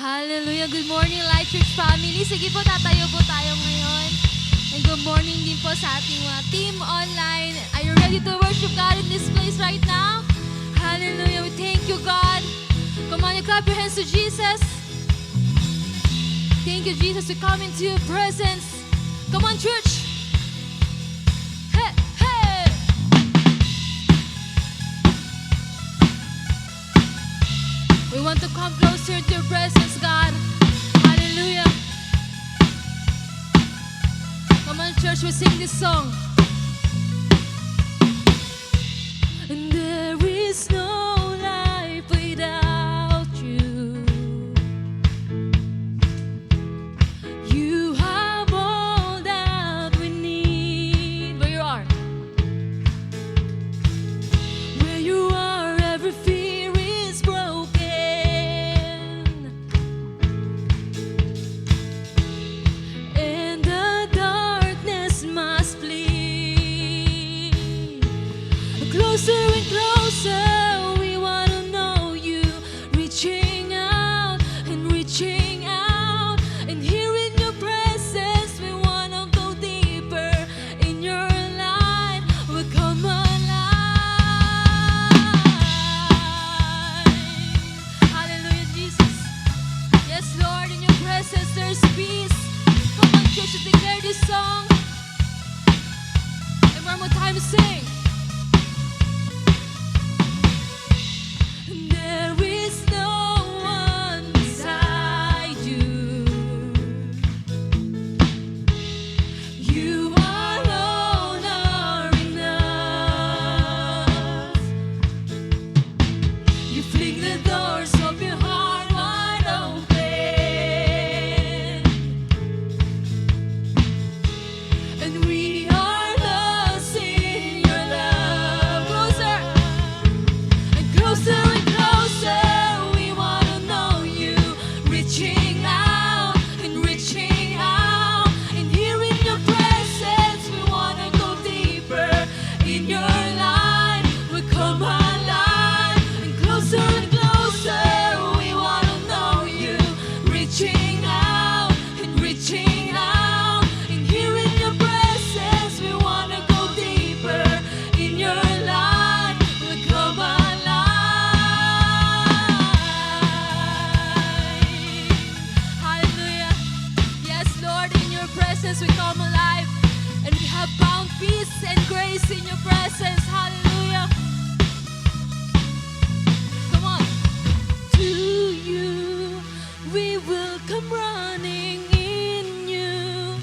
Hallelujah. Good morning, Light Church family. Sige po, tatayo po tayo ngayon. And good morning din po sa ating mga team online. Are you ready to worship God in this place right now? Hallelujah. We thank you, God. Come on, you clap your hands to Jesus. Thank you, Jesus. We come into your presence. Come on, church. Hey, hey. We want to come closer to your presence, God. Hallelujah. Come on, church, we sing this song. And there is no life without you. You have all that we need. Where you are. Where you are, every fear is broken. And the darkness must flee. Closer and closer, we want to know you. Reaching out and reaching out. And here in your presence, we want to go deeper. In your light, we come alive. Hallelujah, Jesus. Yes, Lord, in your presence there's peace. Come on, church, to declare this song. And one more time to sing. There is no one beside you. You alone are enough. You fling the doors of your heart wide open. And we are lost in your love. Closer and closer and closer, we want to know you. Reaching out and reaching out. And here in your presence, we want to go deeper. In your light, we come alive. And closer, we want to know you. Reaching out and reaching out. And here in your presence, we want to go deeper. In your light, we come alive. Hallelujah. Yes, Lord, in your presence we come alive. And we have found peace and grace in your presence. Hallelujah. Come on. To you, we will come running. In you,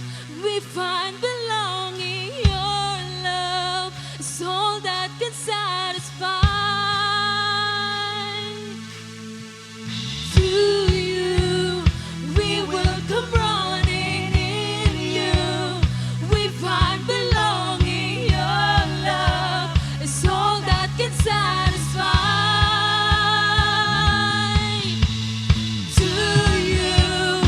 we find belonging. Your love is all that can satisfy. To you, we will come running. In you, we find belonging. Your love is all that can satisfy. To you,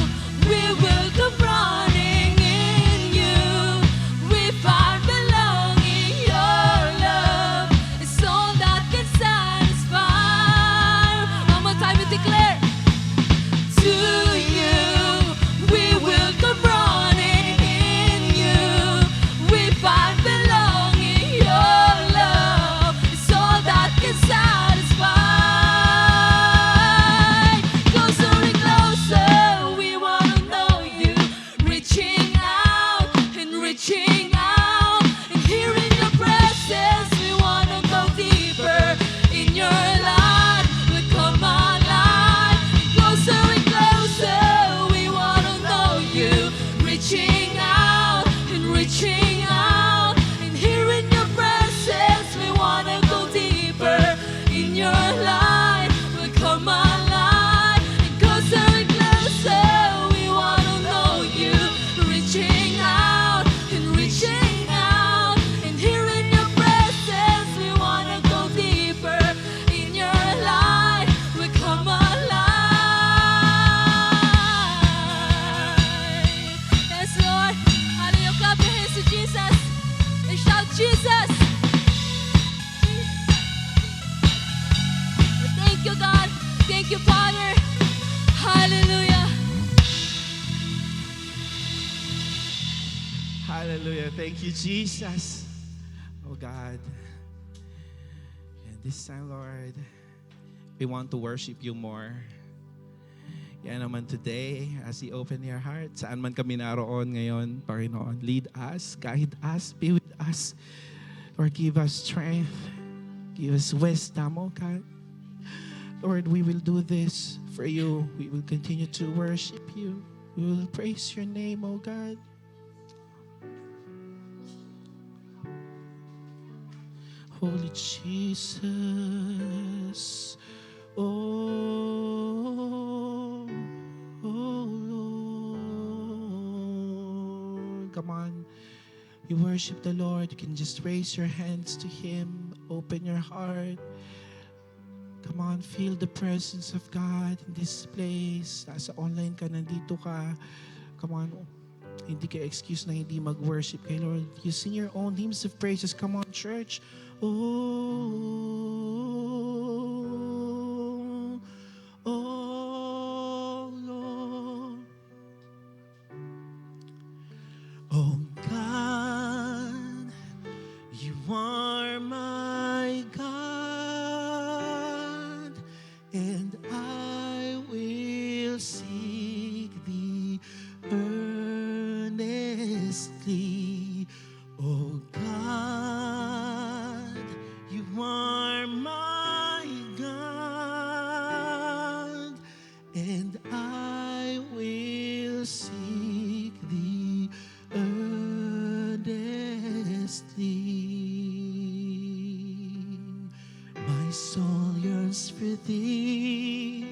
Hallelujah. Thank you, Jesus. Oh God. And this time, Lord, we want to worship you more. Yan naman today, as you open your heart, saan man kami naroon ngayon, Panginoon, lead us, guide us, be with us. Lord, give us strength, give us wisdom, oh God. Lord, we will do this for you. We will continue to worship you. We will praise your name, oh God. Holy Jesus, oh Lord. Come on, you worship the Lord. You can just raise your hands to Him. Open your heart. Come on, feel the presence of God in this place. Nasa online ka, nandito ka. Come on, hindi ka excuse na hindi mag-worship kay Lord. You sing your own hymns of praises. Come on, church. Oh, Lord. Oh God, you are my God, and I will seek thee earnestly. Oh God, you are my God, and I will seek thee earnestly. My soul yearns for thee,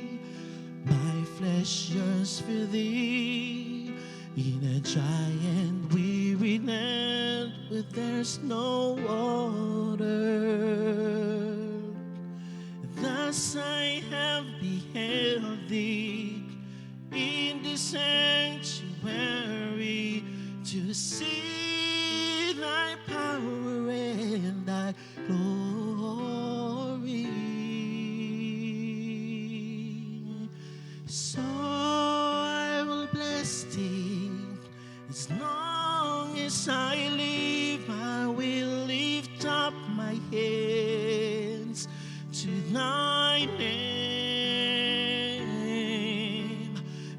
my flesh yearns for thee, in a dry and weary land where there's no water. Thus I have beheld thee in the sanctuary, to see thy power and thy glory. So I will bless thee as long as I live. I will lift up my hands to thy name.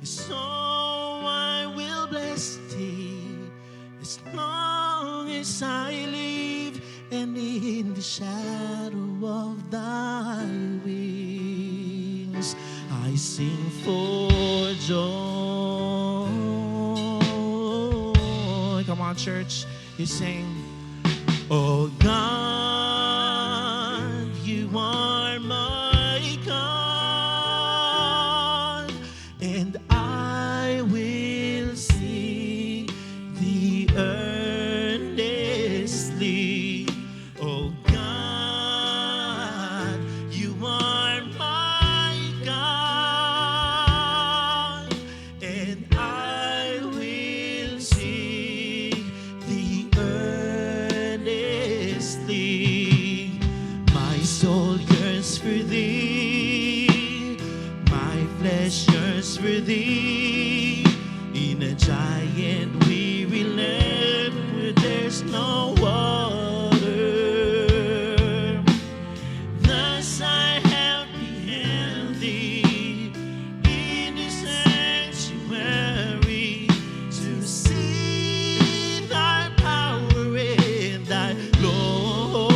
So I will bless thee as long as I live, and in the shadow of thy wings I sing for joy. Come on, church, you sing. Oh God, you are my God, and I will seek thee earnestly. Oh God, you are my God, and I will seek thee earnestly. My soul yearns for thee, my flesh yearns for thee, in a dry and weary land where there's no water. Thus I have beheld thee in the sanctuary, to see thy power and thy glory.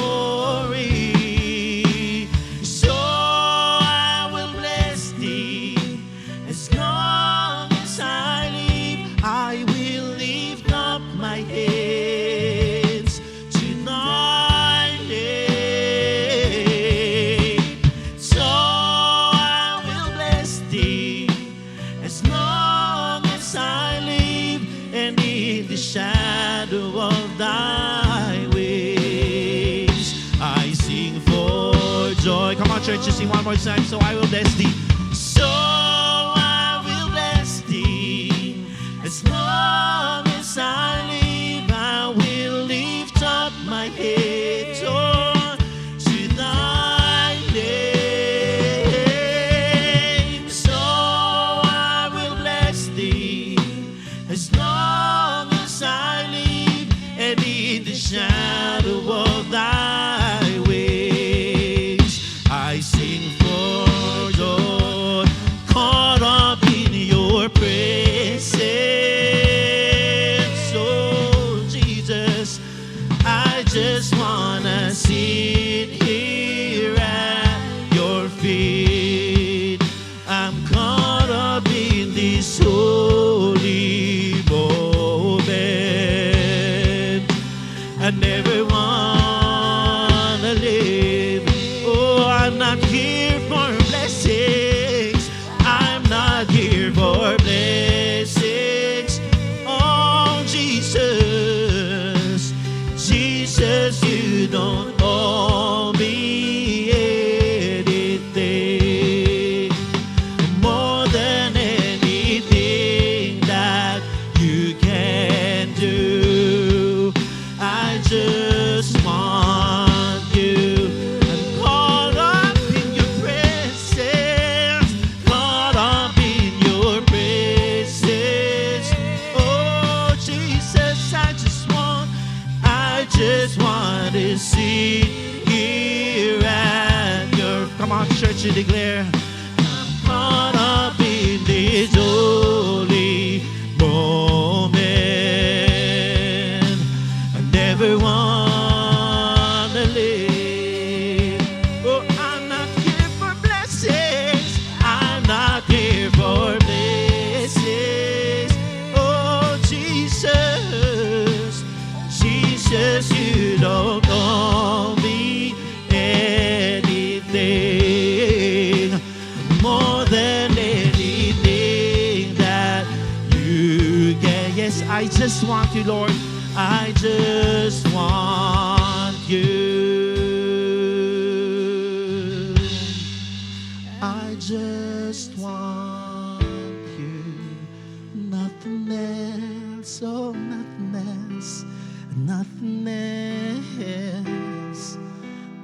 So I will bless thee as long as I live. I will lift up my hands to thy name. So I will bless thee as long as I live, and in the shadow of thy wings I sing for joy. Come on, church, just sing one more time. So I will bless thee. So I will bless thee as long as I live. I will lift up my head to thy name. So I will bless thee as long as I live, shadow of thy wings. I sing for joy, caught up in your presence. Oh, Jesus, I just wanna sit here at your feet. I'm caught up in this holy moment. I never wanna live. Oh, I'm not here for blessings. I'm not here for blessings. Oh, Jesus, Jesus, you don't owe me anything more than anything that you can do. I just want you. I'm caught up in your presence, caught up in your presence. Oh, Jesus, I just want to sit here at your. Come on, church, and declare. I'm caught up in this holy moment. I never wanna live. Oh, I'm not here for blessings. I'm not here for blessings. Oh, Jesus, Jesus, you don't owe me anything more than anything that you get. Yes, I just want you, Lord. I just want you. I just want you. Nothing else, oh, nothing else. Nothing else.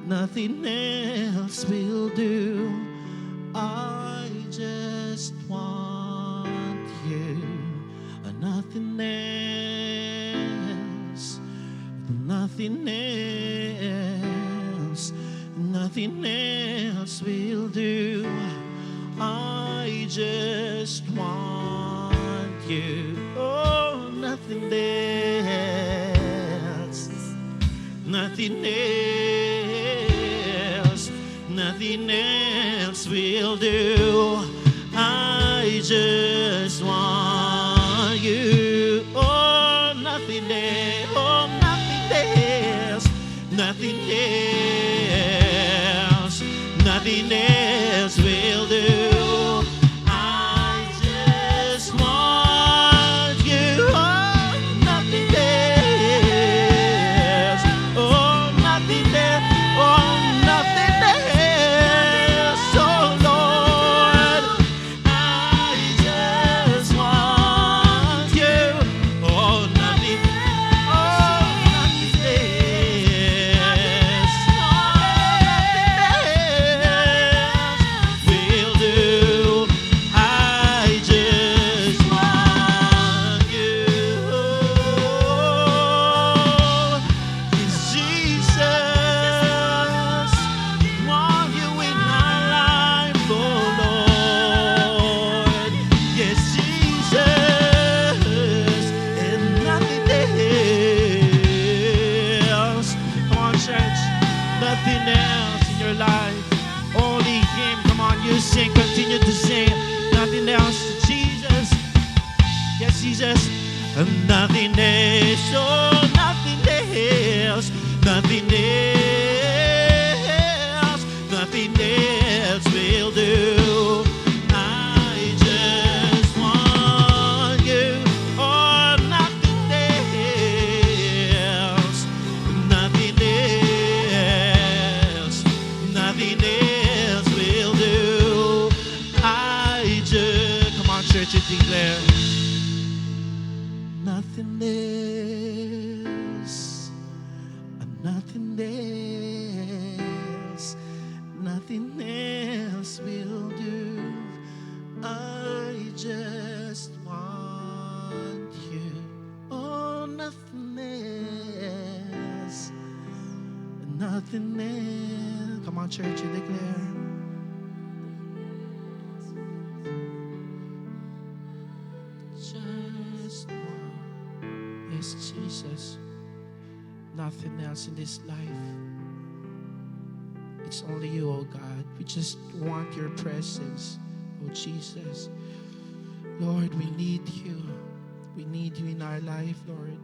Nothing else will do. I just want you. Nothing else. Nothing else. Nothing else will do. I just want you. Oh, nothing else. Nothing else. Nothing else will do. I just want you. Oh, nothing else. Oh, nothing else. Nothing else. Nothing else will do. I just want you. Oh, nothing else. Oh, nothing else. Oh, nothing else. Oh, Lord, I just want you. Oh, nothing. Oh, nothing else. Will do. I just want you. It's Jesus. Want you in my life, oh Lord. Yes, Jesus, and nothing else. Come on, church. Nothing else in your life. Only Him. Come on, you sing. Continue to sing. Nothing else. Jesus. Yes, Jesus. And nothing else. Oh, nothing else. Nothing else. Nothing else will do. I just want you. Oh, nothing else. Nothing else. Nothing else will do. I just. Come on, church, and declare. Nothing else. Nothing else. Nothing else will do. I just want you. Oh, nothing else. nothing else. Come on, church, you declare. Just one. Yes, Jesus. Nothing else in this life. It's only you, oh God. We just want your presence, oh Jesus. Lord, we need you. We need you in our life, Lord.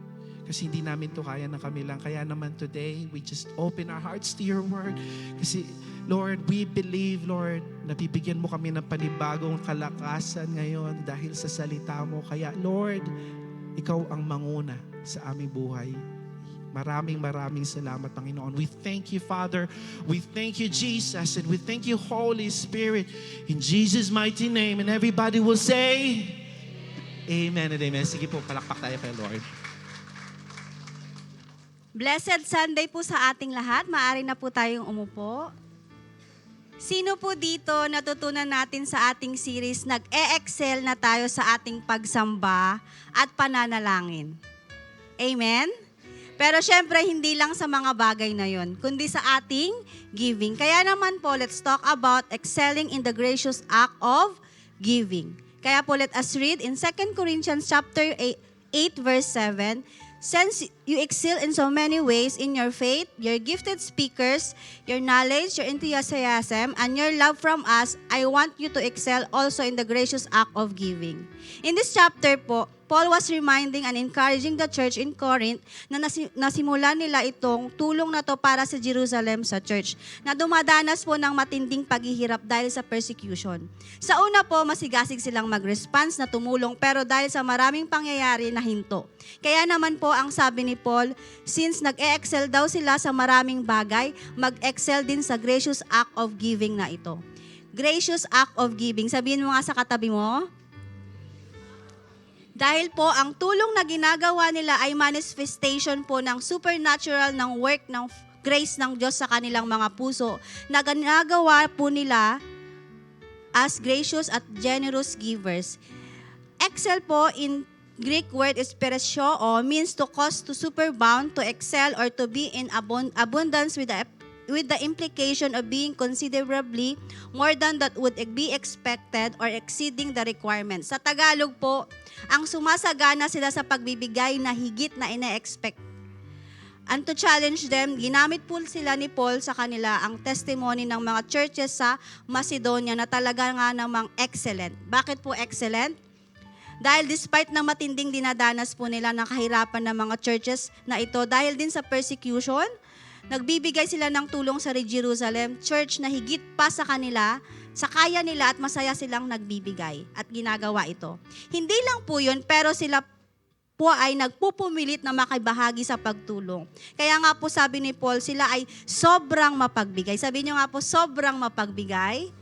Kasi hindi namin to kaya na kami lang. Kaya naman today, we just open our hearts to your word. Kasi, Lord, we believe, Lord, na bibigyan mo kami ng panibagong kalakasan ngayon dahil sa salita mo. Kaya, Lord, ikaw ang manguna sa aming buhay. Maraming salamat, Panginoon. We thank you, Father. We thank you, Jesus. And we thank you, Holy Spirit. In Jesus' mighty name. And everybody will say, Amen and amen. Sige po, palakpak tayo kay Lord. Blessed Sunday po sa ating lahat. Maaari na po tayong umupo. Sino po dito natutunan natin sa ating series, nag-e-excel na tayo sa ating pagsamba at pananalangin? Amen? Pero syempre, hindi lang sa mga bagay na yon, kundi sa ating giving. Kaya naman po, let's talk about excelling in the gracious act of giving. Kaya po, let us read in 2 Corinthians chapter 8 verse 7, since you excel in so many ways in your faith, your gifted speakers, your knowledge, your enthusiasm, and your love from us, I want you to excel also in the gracious act of giving. In this chapter po, Paul was reminding and encouraging the church in Corinth na nasimulan nila itong tulong na to para sa Jerusalem, sa church, na dumadanas po ng matinding paghihirap dahil sa persecution. Sa una po, masigasig silang mag-response na tumulong, pero dahil sa maraming pangyayari na hinto. Kaya naman po ang sabi ni Paul, since nag-e-excel daw sila sa maraming bagay, mag-excel din sa gracious act of giving na ito. Gracious act of giving. Sabihin mo nga sa katabi mo, dahil po ang tulong na ginagawa nila ay manifestation po ng supernatural ng work ng grace ng Diyos sa kanilang mga puso na ginagawa po nila as gracious at generous givers. Excel po in Greek word is peresio, means to cause to superabound, to excel, or to be in abundance with the implication of being considerably more than that would be expected or exceeding the requirements. Sa Tagalog po, ang sumasagana sila sa pagbibigay na higit na ina-expect. And to challenge them, ginamit po sila ni Paul sa kanila ang testimony ng mga churches sa Macedonia na talaga nga namang excellent. Bakit po excellent? Dahil despite na matinding dinadanas po nila ng kahirapan ng mga churches na ito, dahil din sa persecution, nagbibigay sila ng tulong sa Jerusalem, church na higit pa sa kanila, sa kaya nila at masaya silang nagbibigay at ginagawa ito. Hindi lang po yun, pero sila po ay nagpupumilit na makibahagi sa pagtulong. Kaya nga po sabi ni Paul, sila ay sobrang mapagbigay. Sabi niyo nga po, sobrang mapagbigay.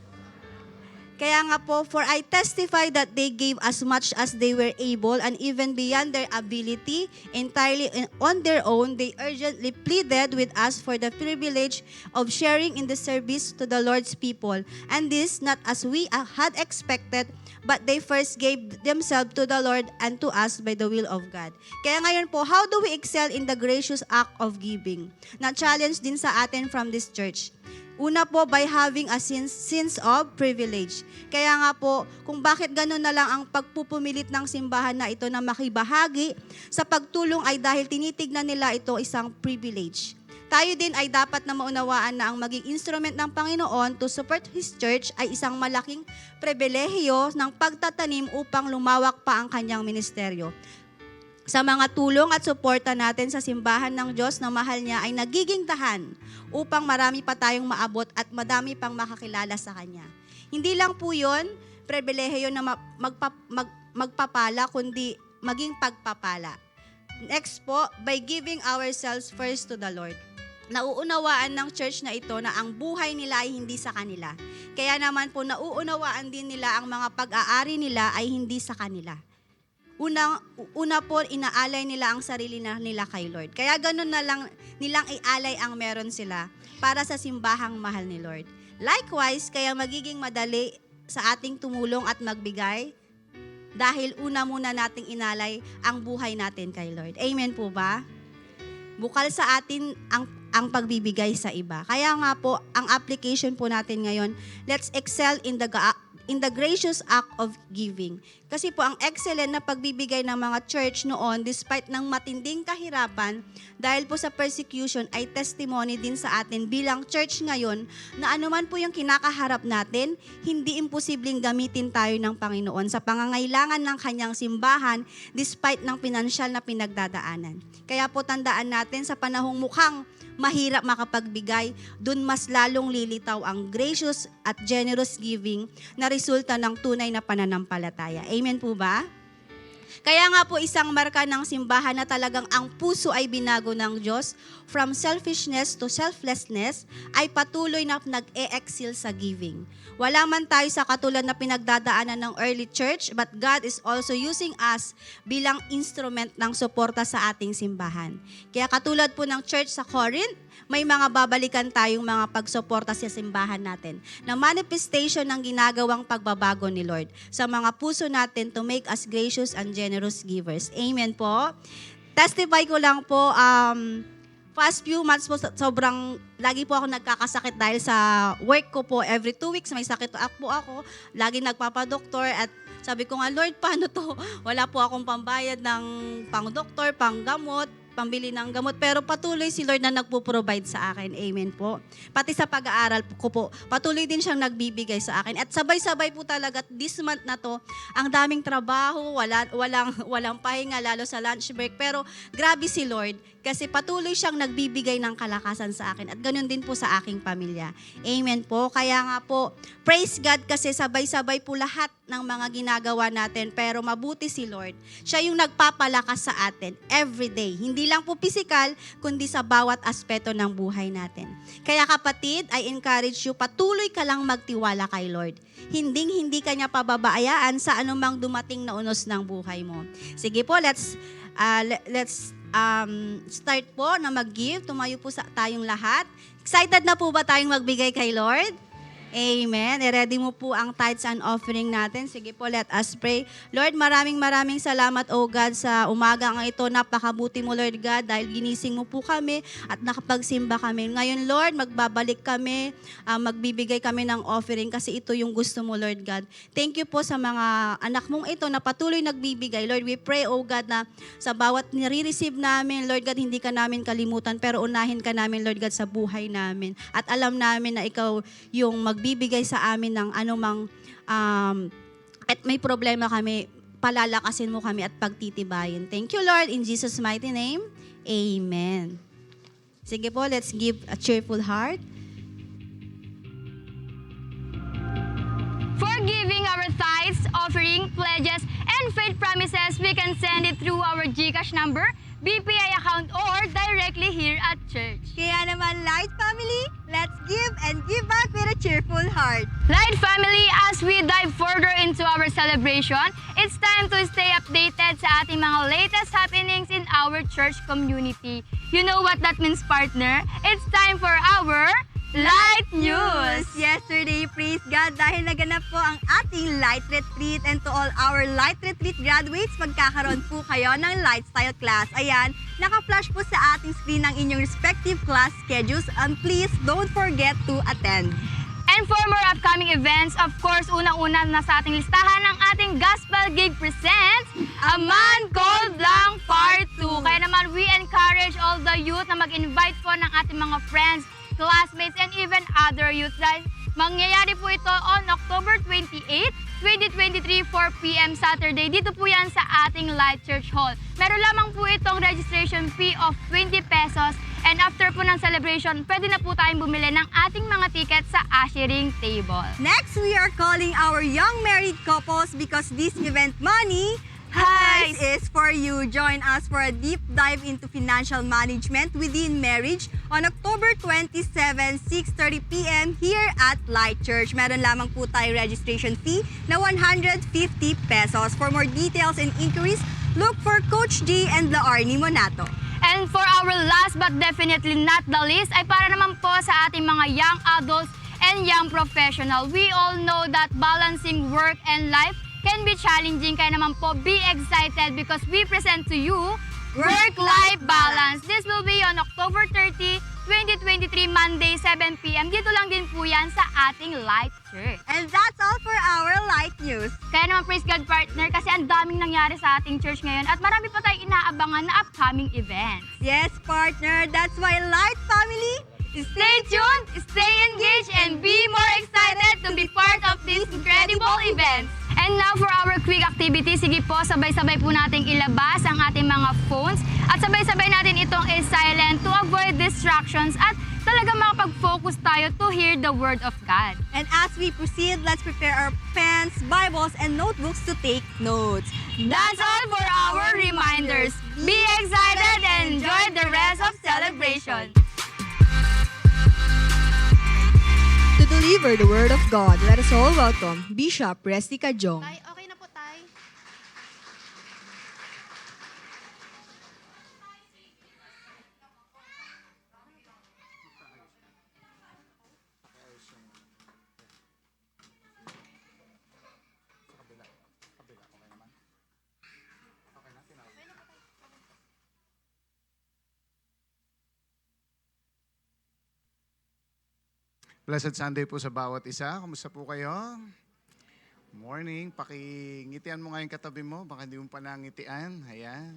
Kaya nga po, for I testify that they gave as much as they were able and even beyond their ability, entirely on their own, they urgently pleaded with us for the privilege of sharing in the service to the Lord's people. And this, not as we had expected, but they first gave themselves to the Lord and to us by the will of God. Kaya ngayon po, how do we excel in the gracious act of giving? Na-challenge din sa atin from this church. Una po, by having a sense of privilege. Kaya nga po, kung bakit gano'n na lang ang pagpupumilit ng simbahan na ito na makibahagi sa pagtulong ay dahil tinitignan nila ito isang privilege. Tayo din ay dapat na maunawaan na ang maging instrument ng Panginoon to support His church ay isang malaking pribilehiyo ng pagtatanim upang lumawak pa ang kanyang ministeryo. Sa mga tulong at suporta natin sa simbahan ng Diyos na mahal niya ay nagiging dahan upang marami pa tayong maabot at madami pang makakilala sa Kanya. Hindi lang po yun, pribilehiyo na magpapala, kundi maging pagpapala. Next po, by giving ourselves first to the Lord. Nauunawaan ng church na ito na ang buhay nila ay hindi sa kanila. Kaya naman po nauunawaan din nila ang mga pag-aari nila ay hindi sa kanila. Una po, inaalay nila ang sarili nila kay Lord. Kaya ganun na lang nilang ialay ang meron sila para sa simbahang mahal ni Lord. Likewise, kaya magiging madali sa ating tumulong at magbigay dahil una muna nating inalay ang buhay natin kay Lord. Amen po ba? Bukal sa atin ang pagbibigay sa iba. Kaya nga po, ang application po natin ngayon, let's excel in the gracious act of giving. Kasi po, ang excellent na pagbibigay ng mga church noon, despite ng matinding kahirapan, dahil po sa persecution, ay testimony din sa atin bilang church ngayon, na anuman po yung kinakaharap natin, hindi imposibleng gamitin tayo ng Panginoon sa pangangailangan ng kanyang simbahan, despite ng pinansyal na pinagdadaanan. Kaya po, tandaan natin sa panahong mukhang mahirap makapagbigay, dun mas lalong lilitaw ang gracious at generous giving na resulta ng tunay na pananampalataya. Amen po ba? Kaya nga po isang marka ng simbahan na talagang ang puso ay binago ng Diyos from selfishness to selflessness ay patuloy na nag-e-excel sa giving. Wala man tayo sa katulad na pinagdadaanan ng early church, but God is also using us bilang instrument ng suporta sa ating simbahan. Kaya katulad po ng church sa Corinth, may mga babalikan tayong mga pagsuporta sa simbahan natin na manifestation ng ginagawang pagbabago ni Lord sa mga puso natin to make us gracious and generous givers. Amen po. Testify ko lang po, past few months po, sobrang lagi po ako nagkakasakit dahil sa work ko po. Every 2 weeks may sakit po ako. Lagi nagpapadoktor at sabi ko nga, Lord, paano to? Wala po akong pambayad ng pang-doktor, pang-gamot, pambili ng gamot, pero patuloy si Lord na nagpo-provide sa akin. Amen po. Pati sa pag-aaral ko po, patuloy din siyang nagbibigay sa akin. At sabay-sabay po talaga, this month na to, ang daming trabaho, walang pahinga, lalo sa lunch break. Pero grabe si Lord, kasi patuloy siyang nagbibigay ng kalakasan sa akin. At ganun din po sa aking pamilya. Amen po. Kaya nga po, praise God kasi sabay-sabay po lahat ng mga ginagawa natin. Pero mabuti si Lord. Siya yung nagpapalakas sa atin every day. Hindi lang po physical, kundi sa bawat aspeto ng buhay natin. Kaya kapatid, I encourage you, patuloy ka lang magtiwala kay Lord. Hindi ka niya pababayaan sa anumang dumating na unos ng buhay mo. Sige po, let's start po na mag-give. Tumayo po tayong lahat. Excited na po ba tayong magbigay kay Lord? Amen. I-ready mo po ang tithes and offering natin. Sige po, let us pray. Lord, maraming salamat, O God, sa umaga ang ito. Napakabuti mo, Lord God, dahil ginising mo po kami at nakapagsimba kami. Ngayon, Lord, magbabalik kami, magbibigay kami ng offering kasi ito yung gusto mo, Lord God. Thank you po sa mga anak mong ito na patuloy nagbibigay. Lord, we pray, O God, na sa bawat nire-receive namin, Lord God, hindi ka namin kalimutan, pero unahin ka namin, Lord God, sa buhay namin. At alam namin na ikaw yung magbibigay sa amin ng anumang at may problema kami, palalakasin mo kami at pagtitibayin. Thank you, Lord, in Jesus' mighty name. Amen. Sige po, let's give a cheerful heart. For giving our tithes, offering, pledges, and faith promises, we can send it through our GCash number, BPI account, or directly here at church. Kaya naman, Light Family, let's give and give back with a cheerful heart. Light Family, as we dive further into our celebration, it's time to stay updated sa ating mga latest happenings in our church community. You know what that means, partner? It's time for our Light News! Yesterday, praise God, dahil naganap po ang ating Light Retreat, and to all our Light Retreat graduates, magkakaroon po kayo ng lifestyle class. Ayan, naka-flash po sa ating screen ang inyong respective class schedules, and please don't forget to attend. And for more upcoming events, of course, unang-una na sa ating listahan ng ating Gospel Gig presents A Man Called Lang Part 2. Kaya naman, we encourage all the youth na mag-invite po ng ating mga friends, classmates, and even other youth. Dahil mangyayari po ito on October 28, 2023, 4 p.m. Saturday. Dito po yan sa ating Light Church Hall. Meron lamang po itong registration fee of 20 pesos. And after po ng celebration, pwede na po tayong bumili ng ating mga tickets sa ushering table. Next, we are calling our young married couples because this event money Heist is for you. Join us for a deep dive into financial management within marriage on October 27, 6:30 p.m. here at Light Church. Meron lamang po tayo registration fee na 150 pesos. For more details and inquiries, look for Coach G and La Arnie Monato. And for our last but definitely not the least, ay para naman po sa ating mga young adults and young professional. We all know that balancing work and life can be challenging, kaya naman po be excited because we present to you Work-Life Balance. This will be on October 30, 2023, Monday, 7 p.m. Dito lang din po yan sa ating Light Church. And that's all for our Light News. Kaya naman, praise God partner, kasi ang daming nangyari sa ating church ngayon at marami pa tayong inaabangan na upcoming events. Yes, partner, that's why Light Family, Stay tuned, stay engaged, and be more excited to be part of this incredible event. And now for our quick activity, sige po, sabay-sabay po nating ilabas ang ating mga phones at sabay-sabay natin itong is-silent to avoid distractions at talagang makapag-focus tayo to hear the Word of God. and as we proceed, let's prepare our pens, Bibles, and notebooks to take notes. That's all for our reminders. Be excited and enjoy the rest of celebration. To deliver the Word of God, let us all welcome Bishop Resty Kajong. Tay, okay na po, Tay. Blessed Sunday po sa bawat isa. Kumusta po kayo? Morning. Pakingitian mo nga yung katabi mo. Baka hindi mo pa nangitian. Ayan.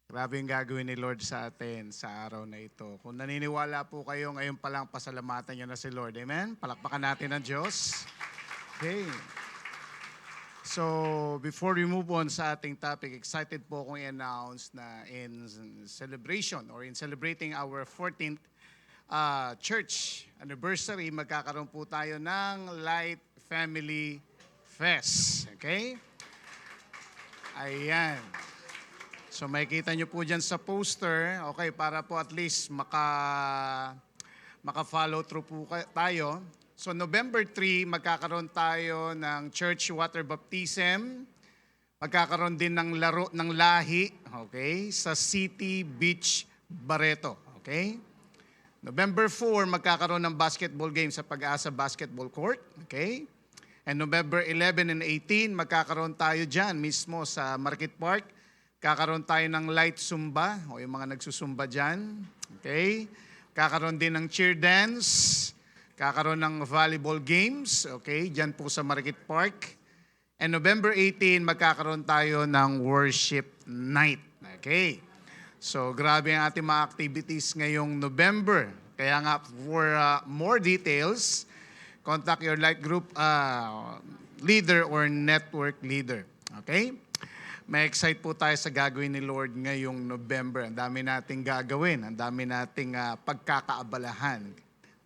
Grabe yung gagawin ni Lord sa atin sa araw na ito. Kung naniniwala po kayo, ngayon pa lang pasalamatan niyo na si Lord. Amen? Palakpakan natin ang Diyos. Okay. So, before we move on sa ating topic, excited po akong i-announce na in celebration or in celebrating our 14th church anniversary, magkakaroon po tayo ng Light Family Fest. Okay? Ayan. So makikita nyo po dyan sa poster, okay, para po at least maka-follow through po tayo. So November 3, magkakaroon tayo ng church water baptism. Magkakaroon din ng laro ng lahi, okay, sa City Beach, Barreto. Okay? November 4, magkakaroon ng basketball game sa Pag-asa Basketball Court. Okay? And November 11 and 18, magkakaroon tayo dyan mismo sa Market Park. Kakaroon tayo ng light zumba o yung mga nagsusumba dyan. Okay? Kakaroon din ng cheer dance. Kakaroon ng volleyball games. Okay? Dyan po sa Market Park. And November 18, magkakaroon tayo ng worship night. Okay? So, grabe ang ating mga activities ngayong November. Kaya nga, for more details, contact your light group leader or network leader. Okay? May excite po tayo sa gagawin ni Lord ngayong November. Ang dami nating gagawin. Ang dami nating pagkakaabalahan.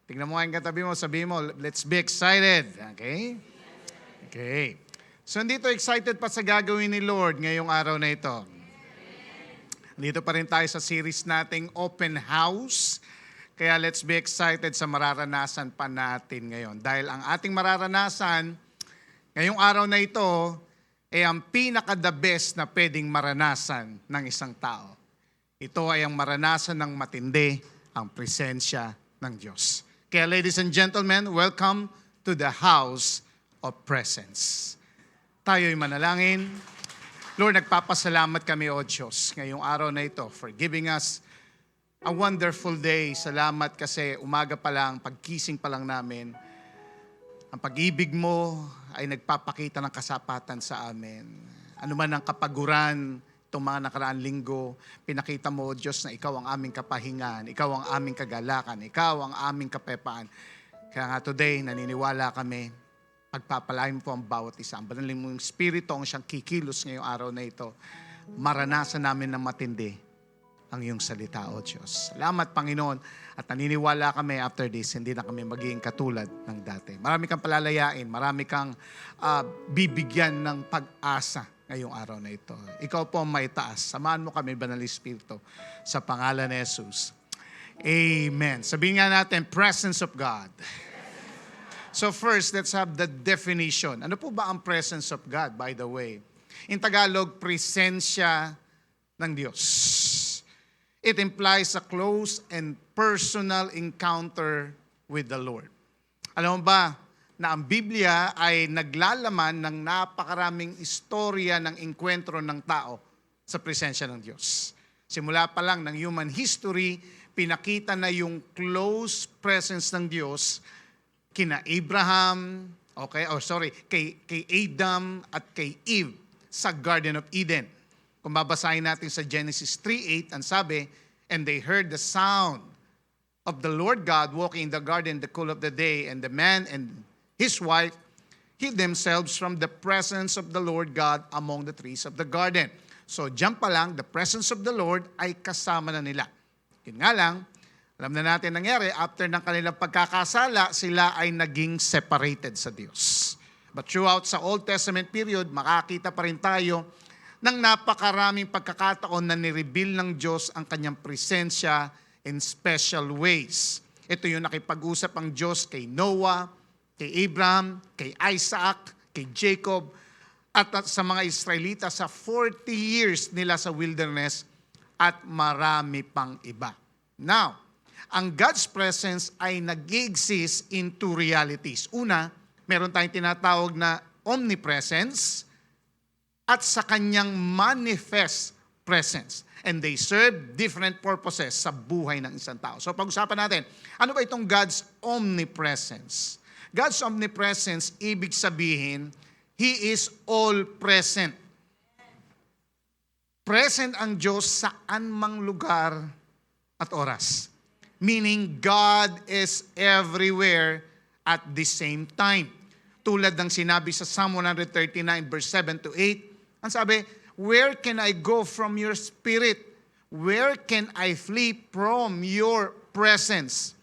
Tingnan mo nga yung katabi mo, sabihin mo, let's be excited. Okay? Okay. So, dito excited pa sa gagawin ni Lord ngayong araw na ito. Dito pa rin tayo sa series nating Open House. Kaya let's be excited sa mararanasan pa natin ngayon. Dahil ang ating mararanasan ngayong araw na ito ay ang pinaka-the best na pwedeng maranasan ng isang tao. Ito ay ang maranasan ng matindi, ang presensya ng Diyos. Kaya ladies and gentlemen, welcome to the house of presence. Tayo'y manalangin. Lord, nagpapasalamat kami, O Diyos, ngayong araw na ito for giving us a wonderful day. Salamat kasi umaga pa lang, pagkising pa lang namin, ang pag-ibig mo ay nagpapakita ng kasapatan sa amin. Ano man ang kapaguran, itong mga nakaraan linggo, pinakita mo, O Diyos, na Ikaw ang aming kapahingan, Ikaw ang aming kagalakan, Ikaw ang aming kapayapaan. Kaya nga today, naniniwala kami, pagpapalain mo po ang bawat isa. Ang banal mong Espiritu ang siyang kikilos ngayong araw na ito. Maranasan namin ng matindi ang iyong salita, O Diyos. Salamat, Panginoon. At naniniwala kami after this, hindi na kami magiging katulad ng dati. Marami kang palalayain, marami kang bibigyan ng pag-asa ngayong araw na ito. Ikaw po ang maitaas. Samahan mo kami, Banal Espiritu, sa pangalan ni Jesus. Amen. Sabihin nga natin, presence of God. So first, let's have the definition. Ano po ba ang presence of God, by the way? In Tagalog, presensya ng Diyos. It implies a close and personal encounter with the Lord. Alam mo ba na ang Biblia ay naglalaman ng napakaraming istorya ng engkwentro ng tao sa presensya ng Diyos. Simula pa lang ng human history, pinakita na yung close presence ng Diyos kina Abraham, kay Adam at kay Eve sa Garden of Eden. Kung babasahin natin sa Genesis 3:8, ang sabi, "And they heard the sound of the Lord God walking in the garden in the cool of the day, and the man and his wife hid themselves from the presence of the Lord God among the trees of the garden." So, diyan pa lang, the presence of the Lord ay kasama na nila. Yun nga lang, alam na natin nangyari, after ng kanilang pagkakasala, sila ay naging separated sa Diyos. But throughout sa Old Testament period, makakita pa rin tayo ng napakaraming pagkakataon na nireveal ng Diyos ang kanyang presensya in special ways. Ito yung nakipag-usap ang Diyos kay Noah, kay Abraham, kay Isaac, kay Jacob, at sa mga Israelita sa 40 years nila sa wilderness at marami pang iba. Now, ang God's presence ay nag-exist in two realities. Una, meron tayong tinatawag na omnipresence at sa kanyang manifest presence. And they serve different purposes sa buhay ng isang tao. So pag-usapan natin, ano ba itong God's omnipresence? God's omnipresence, ibig sabihin, He is all present. Present ang Diyos saan mang lugar at oras. Meaning, God is everywhere at the same time. Tulad ng sinabi sa Psalm 139 verse 7 to 8, ang sabi, "Where can I go from your spirit? Where can I flee from your presence?"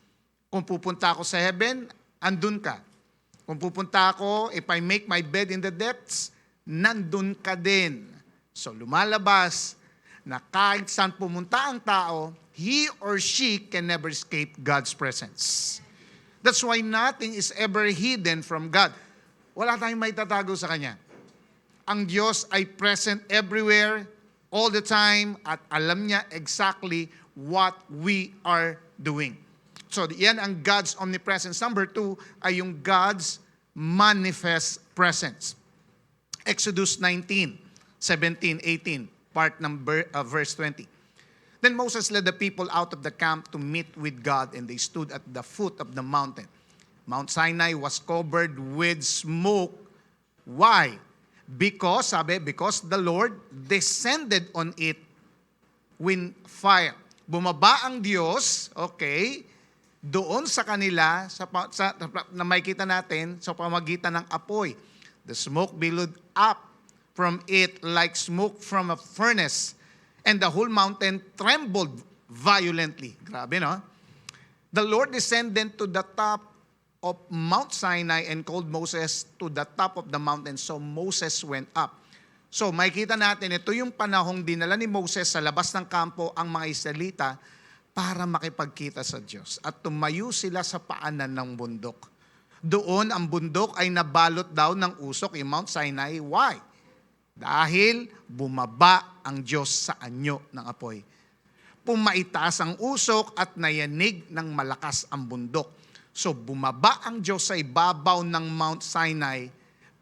Kung pupunta ako sa heaven, andun ka. Kung pupunta ako, if I make my bed in the depths, nandun ka din. So lumalabas na kahit saan pumunta ang tao, he or she can never escape God's presence. That's why nothing is ever hidden from God. Wala tayong may tatago sa Kanya. Ang Diyos ay present everywhere, all the time, at alam niya exactly what we are doing. So, yan ang God's omnipresence. Number 2 ay yung God's manifest presence. Exodus 19, 17, 18, part number verse 20. Then Moses led the people out of the camp to meet with God, and they stood at the foot of the mountain. Mount Sinai was covered with smoke. Why? Because the Lord descended on it with fire. Bumaba ang Diyos, doon sa kanila, na makikita natin sa pamagitan ng apoy. The smoke billowed up from it like smoke from a furnace, and the whole mountain trembled violently. Grabe, no? The Lord descended to the top of Mount Sinai and called Moses to the top of the mountain. So Moses went up. So makikita natin, ito yung panahong dinala ni Moses sa labas ng kampo ang mga Israelita para makipagkita sa Diyos. At tumayo sila sa paanan ng bundok. Doon ang bundok ay nabalot daw ng usok, yung Mount Sinai. Why? Dahil bumaba ang Diyos sa anyo ng apoy. Pumaitaas ang usok at nayanig ng malakas ang bundok. So bumaba ang Diyos sa ibabaw ng Mount Sinai.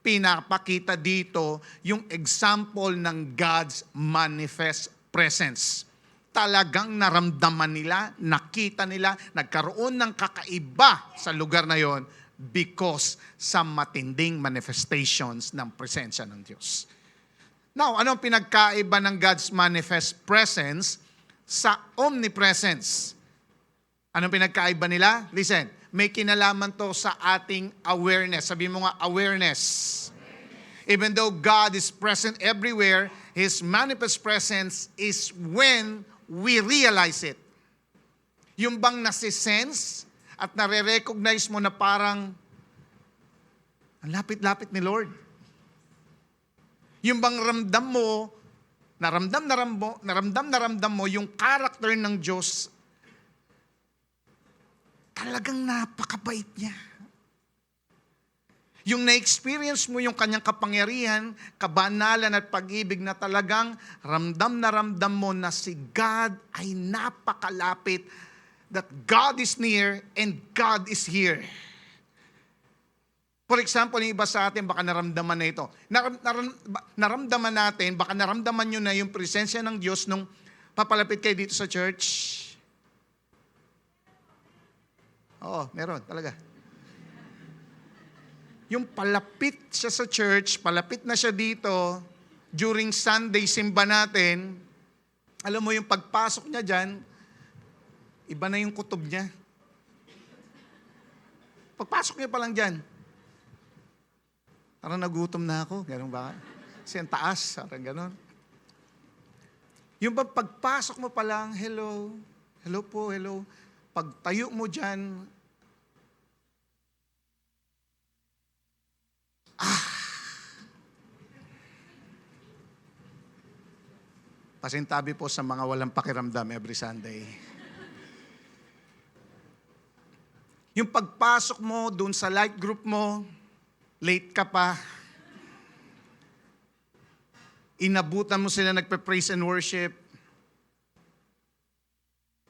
Pinapakita dito yung example ng God's manifest presence. Talagang naramdaman nila, nakita nila, nagkaroon ng kakaiba sa lugar na yon because sa matinding manifestations ng presensya ng Diyos. Now, anong pinagkaiba ng God's manifest presence sa omnipresence? Anong pinagkaiba nila? Listen, may kinalaman to sa ating awareness. Sabi mo nga, awareness. Even though God is present everywhere, His manifest presence is when we realize it. Yung bang nasisense at nare-recognize mo na parang ang lapit-lapit ni Lord. Yung bang naramdam mo yung character ng Diyos, talagang napakabait niya. Yung na-experience mo yung kanyang kapangyarihan, kabanalan at pag-ibig na talagang ramdam mo na si God ay napakalapit, that God is near and God is here. For example, yung iba sa atin, baka naramdaman na ito. Naramdaman natin, baka naramdaman nyo na yung presensya ng Diyos nung papalapit kayo dito sa church. Oo, meron talaga. Yung palapit siya sa church, palapit na siya dito, during Sunday simba natin, alam mo yung pagpasok niya dyan, iba na yung kutob niya. Pagpasok niya pa lang dyan, parang nagutom na ako, gano'n ba? Kasi ang taas, parang gano'n. Yung pagpasok mo pa lang, hello, hello po, hello. Pagtayo mo dyan, pasintabi po sa mga walang pakiramdam every Sunday. Yung pagpasok mo dun sa light group mo, late ka pa, inabutan mo sila nagpe-praise and worship,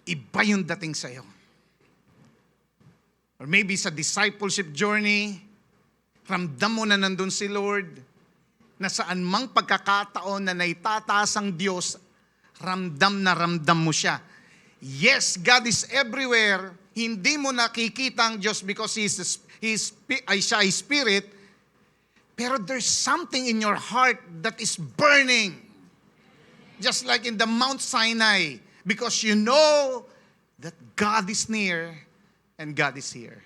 iba yung dating sa'yo. Or maybe sa discipleship journey, ramdam mo na nandun si Lord, na saan mang pagkakataon na naitataas ang Diyos, ramdam na ramdam mo siya. Yes, God is everywhere. Hindi mo nakikita ang Diyos because siya ay spirit, pero there's something in your heart that is burning. Just like in the Mount Sinai, because you know that God is near and God is here.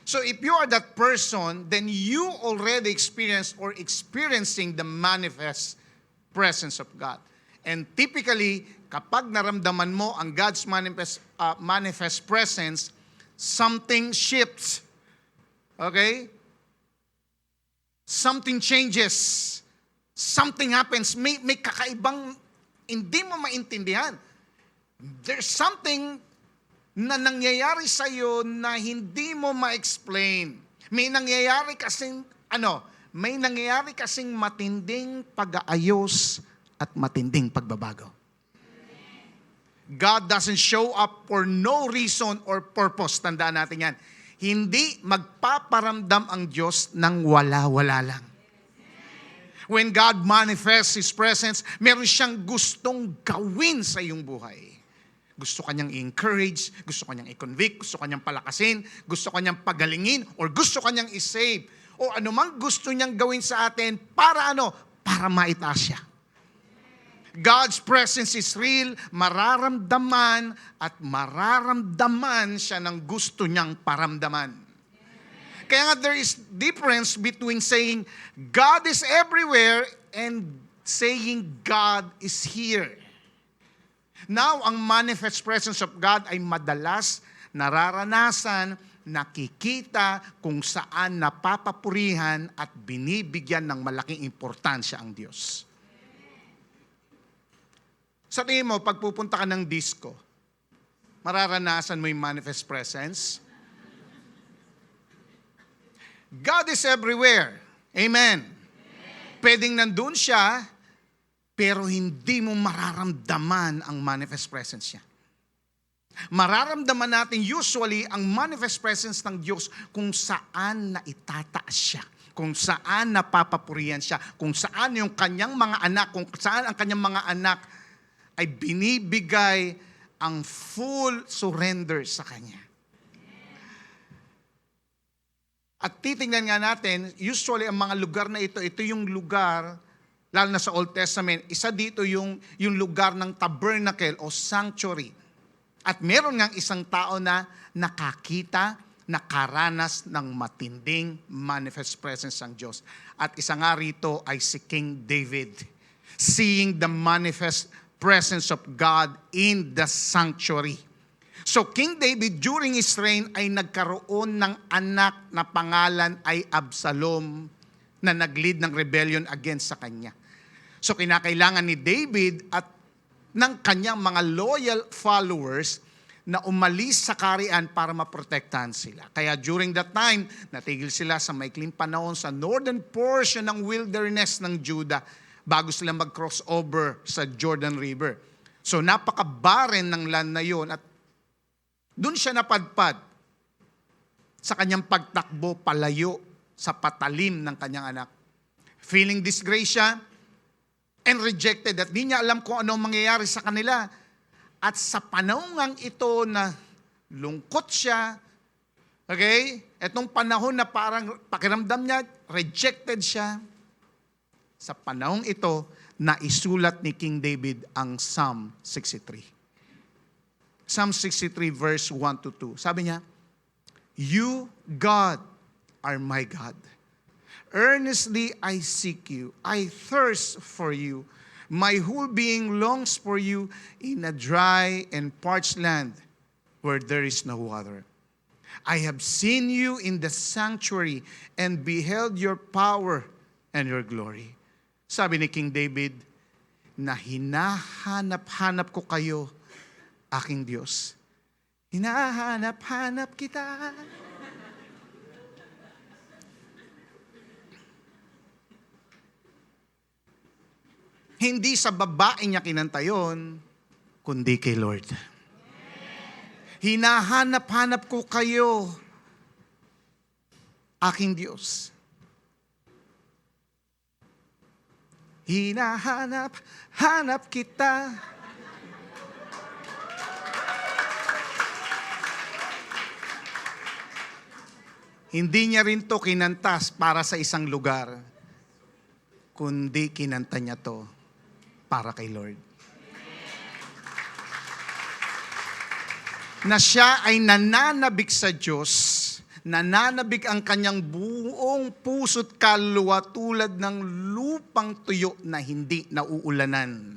So if you are that person, then you already experienced or experiencing the manifest presence of God. And typically, kapag naramdaman mo ang God's manifest presence, something shifts. Okay? Something changes. Something happens. May kakaibang hindi mo maintindihan. There's something na nangyayari sa iyo na hindi mo ma-explain. May nangyayari kasing matinding pag-aayos at matinding pagbabago. God doesn't show up for no reason or purpose. Tandaan natin yan. Hindi magpaparamdam ang Diyos ng wala-wala lang. When God manifests His presence, meron siyang gustong gawin sa iyong buhay. Gusto kanyang i-encourage, gusto kanyang i-convict, gusto kanyang palakasin, gusto kanyang pagalingin, or gusto kanyang i-save, o anumang gusto niyang gawin sa atin para Para maitaas siya. God's presence is real, mararamdaman siya ng gusto niyang paramdaman. Kaya nga there is difference between saying God is everywhere and saying God is here. Now, ang manifest presence of God ay madalas nararanasan, nakikita kung saan napapapurihan at binibigyan ng malaking importansya ang Diyos. Sa tingin mo, pag pupunta ka ng disco, mararanasan mo yung manifest presence? God is everywhere. Amen. Pwedeng nandun siya, pero hindi mo mararamdaman ang manifest presence niya. Mararamdaman natin usually ang manifest presence ng Diyos kung saan na itataas siya, kung saan napapapurihan siya, kung saan yung kanyang mga anak, kung saan ang kanyang mga anak ay binibigay ang full surrender sa Kanya. At titingnan nga natin, usually ang mga lugar na ito yung lugar, lalo na sa Old Testament, isa dito yung lugar ng tabernacle o sanctuary. At meron ngang isang tao na nakakita, nakaranas ng matinding manifest presence ng Diyos. At isa nga rito ay si King David, seeing the manifest presence of God in the sanctuary. So King David during his reign ay nagkaroon ng anak na pangalan ay Absalom na nag-lead ng rebellion against sa kanya. So kinakailangan ni David at ng kanyang mga loyal followers na umalis sa kaharian para maprotektahan sila. Kaya during that time, natigil sila sa maikling panahon sa northern portion ng wilderness ng Judah bago sila mag-cross over sa Jordan River. So napaka-barren ng land na yon at doon siya napadpad sa kanyang pagtakbo palayo sa patalim ng kanyang anak. Feeling disgrace siya and rejected at di niya alam kung ano mangyayari sa kanila. At sa panahongang ito na lungkot siya. Okay? Etong panahon na parang pakiramdam niya, rejected siya. Sa panahong ito, naisulat ni King David ang Psalm 63. Psalm 63 verse 1 to 2. Sabi niya, You, God, are my God. Earnestly I seek you. I thirst for you. My whole being longs for you in a dry and parched land where there is no water. I have seen you in the sanctuary and beheld your power and your glory. Sabi ni King David, na hinahanap-hanap ko kayo, aking Diyos. Hinahanap-hanap kita. Hindi sa babae niya kinanta yun, kundi kay Lord. Hinahanap-hanap ko kayo, aking Diyos. Hinahanap-hanap kita. Hindi niya rin to kinantas para sa isang lugar, kundi kinanta niya to para kay Lord. Na siya ay nananabik sa Diyos, nananabik ang kanyang buong puso't kaluluwa tulad ng lupang tuyo na hindi nauulanan.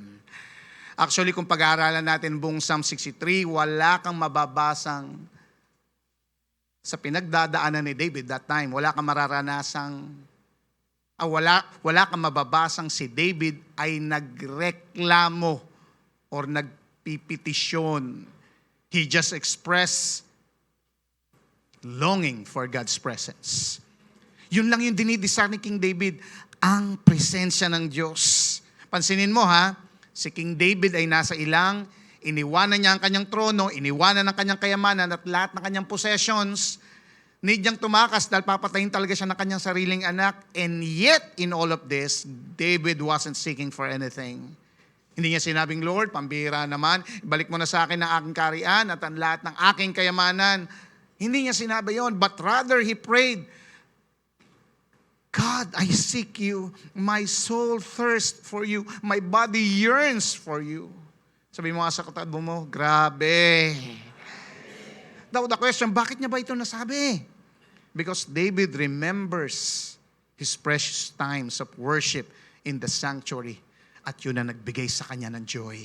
Actually, kung pag-aaralan natin buong Psalm 63, wala kang mababasang sa pinagdadaanan ni David that time, wala kang mararanasang, wala kang mababasang si David ay nagreklamo or nagpipetisyon. He just expressed longing for God's presence. Yun lang yung dinidesire ni King David, ang presensya ng Diyos. Pansinin mo ha, si King David ay nasa ilang, iniwanan niya ang kanyang trono, iniwanan ang kanyang kayamanan at lahat ng kanyang possessions. Need niyang tumakas dahil papatayin talaga siya ng kanyang sariling anak. And yet, in all of this, David wasn't seeking for anything. Hindi niya sinabing, Lord, pambira naman, balik mo na sa akin ang aking karian at ang lahat ng aking kayamanan. Hindi niya sinabi yon, but rather he prayed, God, I seek you. My soul thirsts for you. My body yearns for you. Sabi mo nga sa katabi mo, grabe. Now the question, bakit niya ba ito nasabi? Because David remembers his precious times of worship in the sanctuary. At yun na nagbigay sa kanya ng joy.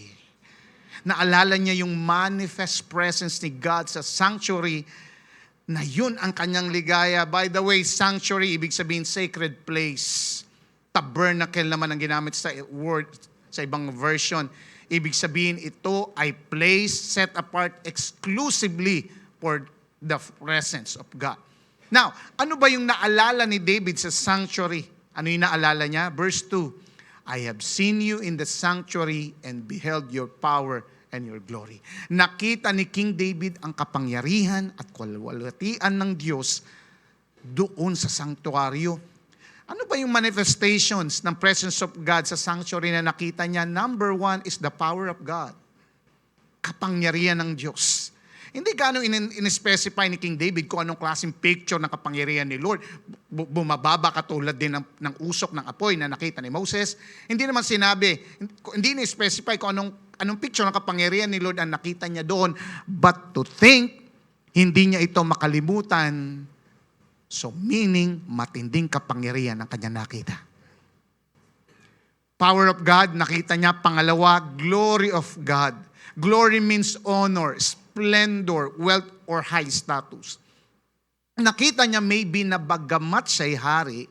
Naalala niya yung manifest presence ni God sa sanctuary na yun ang kanyang ligaya. By the way, sanctuary, ibig sabihin sacred place. Tabernacle naman ang ginamit sa word, sa ibang version. Ibig sabihin ito ay place set apart exclusively for the presence of God. Now, ano ba yung naalala ni David sa sanctuary? Ano yung naalala niya? Verse 2, I have seen you in the sanctuary and beheld your power and your glory. Nakita ni King David ang kapangyarihan at kalwalhatian ng Diyos doon sa sanctuaryo. Ano ba yung manifestations ng presence of God sa sanctuary na nakita niya? Number 1 is the power of God. Kapangyarihan ng Diyos. Hindi ganong in-specify ni King David kung anong klaseng picture ng kapangyarihan ni Lord. Bumababa katulad din ng usok ng apoy na nakita ni Moses. Hindi naman sinabi, hindi ni-specify kung anong picture ng kapangyarihan ni Lord ang nakita niya doon. But to think, hindi niya ito makalimutan. So meaning, matinding kapangyarihan ang kanya nakita. Power of God, nakita niya. Pangalawa, glory of God. Glory means honor, splendor, wealth, or high status. Nakita niya maybe na bagamat siya'y hari,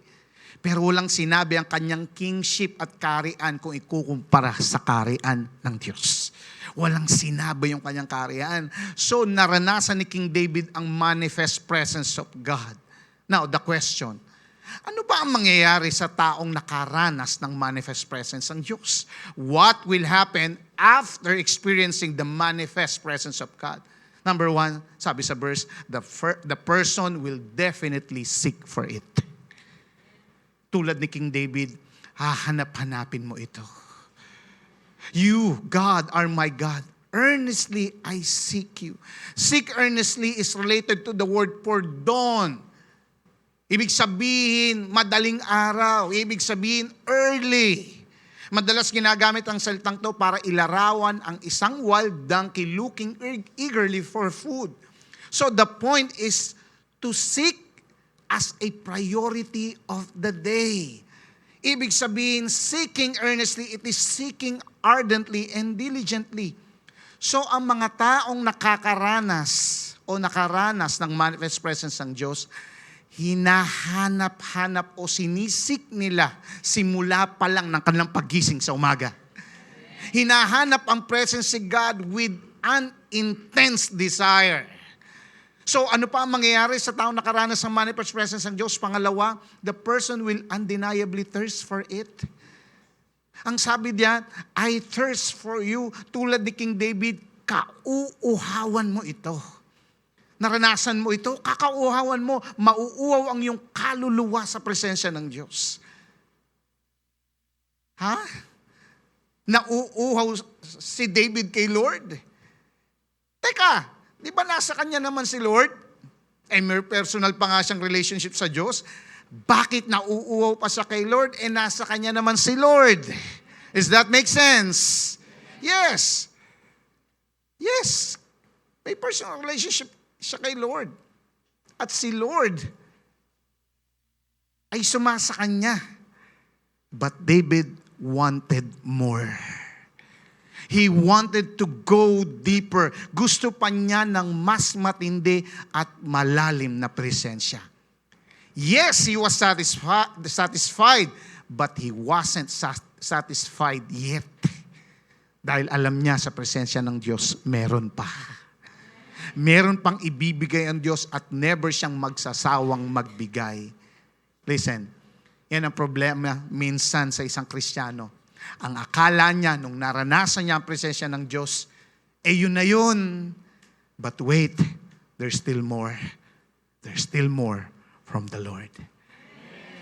pero walang sinabi ang kanyang kingship at karian kung ikukumpara sa karian ng Diyos. Walang sinabi yung kanyang karian. So naranasan ni King David ang manifest presence of God. Now, the question, ano ba ang mangyayari sa taong nakaranas ng manifest presence ng Diyos? What will happen after experiencing the manifest presence of God? Number 1, sabi sa verse, the person will definitely seek for it. Tulad ni King David, hahanap-hanapin mo ito. You, God, are my God. earnestly I seek you. Seek earnestly is related to the word for dawn. Ibig sabihin, madaling araw. Ibig sabihin, early. Madalas ginagamit ang salitang to para ilarawan ang isang wild donkey looking eagerly for food. So the point is to seek as a priority of the day. Ibig sabihin, seeking earnestly, it is seeking ardently and diligently. So ang mga taong nakakaranas o nakaranas ng manifest presence ng Diyos, hinahanap-hanap o sinisik nila simula pa lang ng kanilang paggising sa umaga. Hinahanap ang presence si God with an intense desire. So ano pa ang mangyayari sa taong nakaranas ng manifest presence ng Diyos? Pangalawa, the person will undeniably thirst for it. Ang sabi diyan, I thirst for you. Tulad ni King David, kauuhawan mo ito. Naranasan mo ito, kakauhawan mo, mauuhaw ang iyong kaluluwa sa presensya ng Diyos. Ha? Nauuhaw si David kay Lord? Teka, di ba nasa kanya naman si Lord? May personal pa nga siyang relationship sa Diyos. Bakit nauuhaw pa siya kay Lord? Nasa kanya naman si Lord. Does that make sense? Yes. Yes. May personal relationship siya kay Lord. At si Lord ay sumasa kanya. But David wanted more. He wanted to go deeper. Gusto pa niya ng mas matindi at malalim na presensya. Yes, he was satisfied, but he wasn't satisfied yet. Dahil alam niya sa presensya ng Diyos, meron pa. Meron pang ibibigay ang Diyos at never siyang magsasawang magbigay. Listen, yan ang problema minsan sa isang Kristiyano. Ang akala niya nung naranasan niya ang presensya ng Diyos, yun na yun. But wait, there's still more. There's still more from the Lord.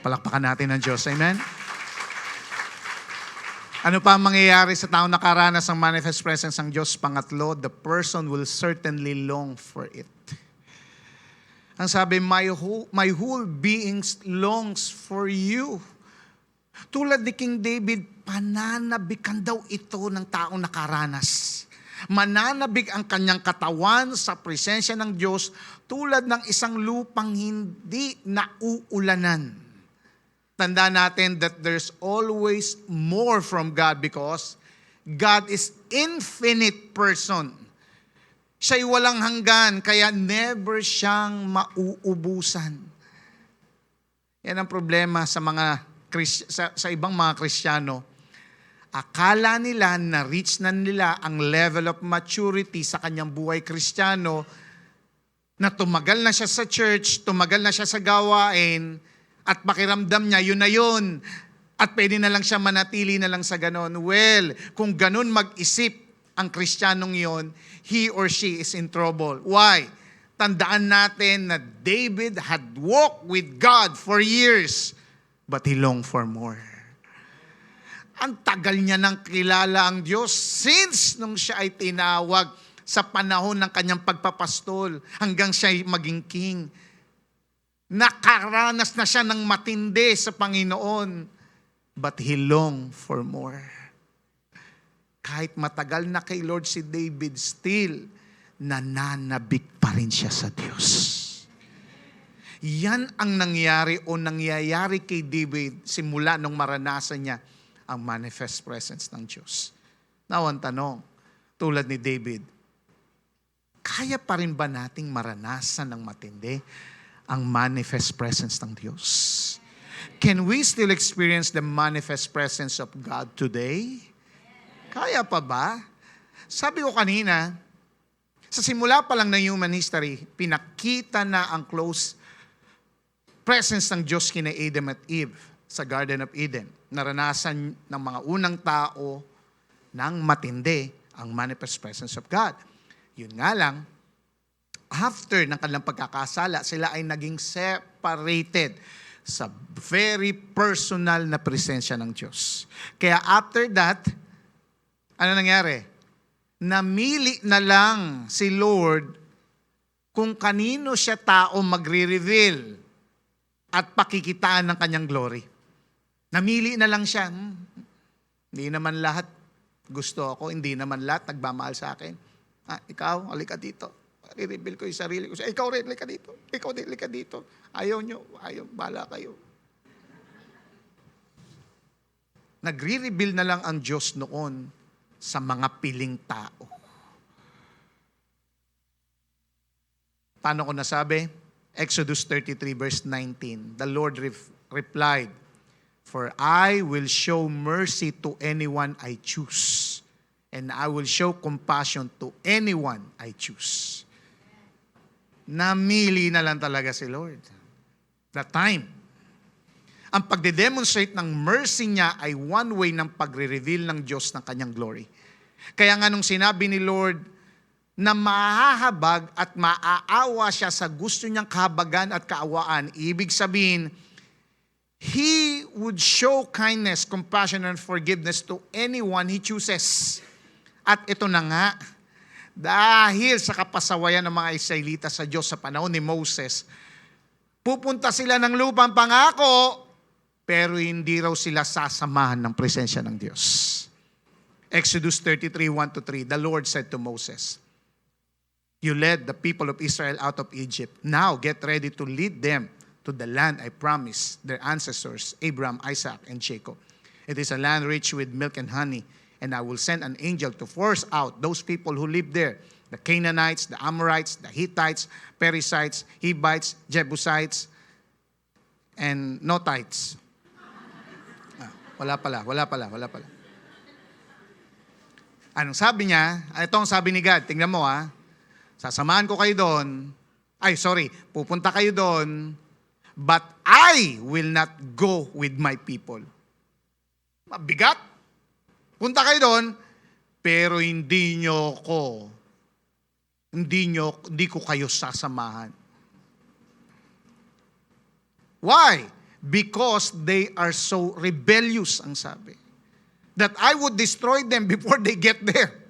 Palakpakan natin ang Diyos. Amen? Ano pa ang mangyayari sa taong nakaranas ng manifest presence ng Diyos? Pangatlo, the person will certainly long for it. Ang sabi, my whole being longs for you. Tulad ni King David, pananabikan daw ito ng taong nakaranas. Mananabik ang kanyang katawan sa presensya ng Diyos tulad ng isang lupang hindi nauulanan. Tanda natin that there's always more from God because God is infinite person. Siya'y walang hanggan, kaya never siyang mauubusan. Yan ang problema sa sa ibang mga Kristiyano. Akala nila na reach na nila ang level of maturity sa kanyang buhay Kristiyano, na tumagal na siya sa church, tumagal na siya sa gawain, at pakiramdam niya, yun na yun. At pwede na lang siya manatili na lang sa ganon. Well, kung ganon mag-isip ang Kristiyanong yon, he or she is in trouble. Why? Tandaan natin na David had walked with God for years, but he longed for more. Ang tagal niya nang kilala ang Diyos since nung siya ay tinawag sa panahon ng kanyang pagpapastol hanggang siya ay maging king. Nakaranas na siya ng matindi sa Panginoon, but he longed for more. Kahit matagal na kay Lord si David, still nananabik pa rin siya sa Diyos. Yan ang nangyari o nangyayari kay David simula nung maranasan niya ang manifest presence ng Diyos. Now, ang tanong, tulad ni David, kaya pa rin ba nating maranasan ng matindi ang manifest presence ng Diyos? Can we still experience the manifest presence of God today? Kaya pa ba? Sabi ko kanina, sa simula pa lang ng human history, pinakita na ang close presence ng Diyos kina Adam at Eve sa Garden of Eden. Naranasan ng mga unang tao ng matindi ang manifest presence of God. Yun nga lang, after ng kanilang pagkakasala, sila ay naging separated sa very personal na presensya ng Diyos. Kaya after that, ano nangyari? namili na lang si Lord kung kanino siya tao magre-reveal at pakikitaan ng kanyang glory. Namili na lang siya. Hindi naman lahat gusto ako, hindi naman lahat nagmamahal sa akin. Ikaw, halika dito. I-reveal ko yung sarili ko. Ikaw rin, halika dito. Ikaw din, halika dito. Ayaw nyo, bala kayo. Nagre-reveal na lang ang Diyos noon sa mga piling tao. Paano ko nasabi? Exodus 33 verse 19. The Lord replied, "For I will show mercy to anyone I choose, and I will show compassion to anyone I choose." Namili na lang talaga si Lord. The time. Ang pagde-demonstrate ng mercy niya ay one way ng pagre-reveal ng Diyos ng kanyang glory. Kaya nga nung sinabi ni Lord na mahahabag at maaawa siya sa gusto niyang kahabagan at kaawaan, ibig sabihin, He would show kindness, compassion, and forgiveness to anyone He chooses. At ito na nga, dahil sa kapasawayan ng mga Israelita sa Diyos sa panahon ni Moses, pupunta sila ng lupang pangako, pero hindi raw sila sasamahan ng presensya ng Diyos. Exodus 33, 1-3, the Lord said to Moses, "You led the people of Israel out of Egypt. Now get ready to lead them to the land I promised their ancestors, Abraham, Isaac, and Jacob. It is a land rich with milk and honey, and I will send an angel to force out those people who live there, the Canaanites, the Amorites, the Hittites, Perizzites, Hivites, Jebusites, and Notites." Wala pala. Anong sabi niya? Ito ang sabi ni God. Tingnan mo Sasamahan ko kayo doon. Pupunta kayo doon. But I will not go with my people. Mabigat. Punta kayo doon, pero hindi ko kayo sasamahan. Why? Because they are so rebellious, ang sabi. That I would destroy them before they get there.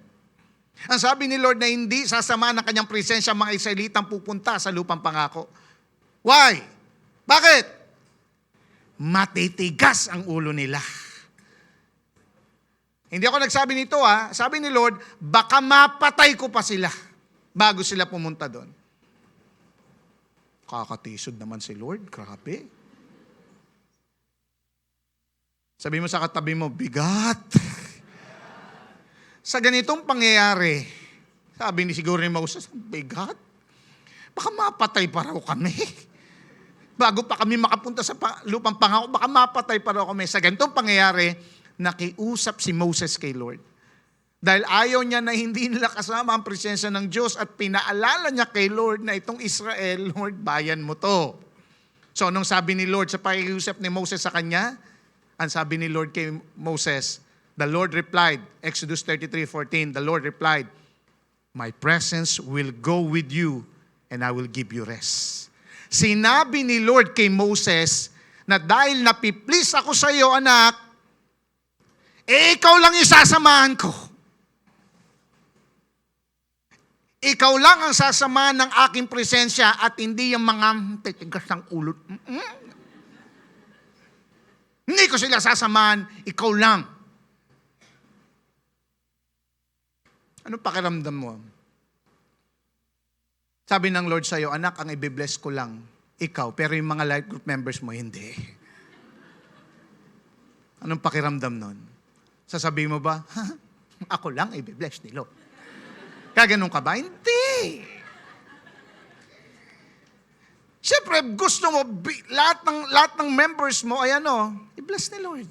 Ang sabi ni Lord na hindi sasamahan ng kanyang presensya ang mga Israelitang pupunta sa lupang pangako. Why? Bakit? Matitigas ang ulo nila. Hindi ako nagsabi nito Sabi ni Lord, baka mapatay ko pa sila bago sila pumunta doon. Kakatisod naman si Lord. Grabe. Sabi mo sa katabi mo, bigat. Sa ganitong pangyayari, sabi siguro ni Moses, bigat. Baka mapatay pa raw kami. Bago pa kami makapunta sa lupang pangako, baka mapatay pa raw kami. Sa ganitong pangyayari, nakiusap si Moses kay Lord. Dahil ayaw niya na hindi nila kasama ang presensya ng Diyos at pinaalala niya kay Lord na itong Israel, Lord, bayan mo to. So, anong sabi ni Lord sa pakiusap ni Moses sa kanya? Ang sabi ni Lord kay Moses, the Lord replied, Exodus 33:14, the Lord replied, "My presence will go with you and I will give you rest." Sinabi ni Lord kay Moses na dahil napiplease ako sa iyo, anak, ikaw lang isasamahan ko. Ikaw lang ang sasamahan ng aking presensya at hindi yung mga titigas ng ulo. Hindi ko sila sasamahan, ikaw lang. Anong pakiramdam mo? Sabi ng Lord sa'yo, anak, ang ibibless ko lang, ikaw, pero yung mga life group members mo, hindi. Anong pakiramdam nun? Sasabihin mo ba, ako lang ibibless ni Lord. Kaganon ka ba? Hindi. Siyempre, gusto mo, lahat ng members mo, ay i-bless ni Lord.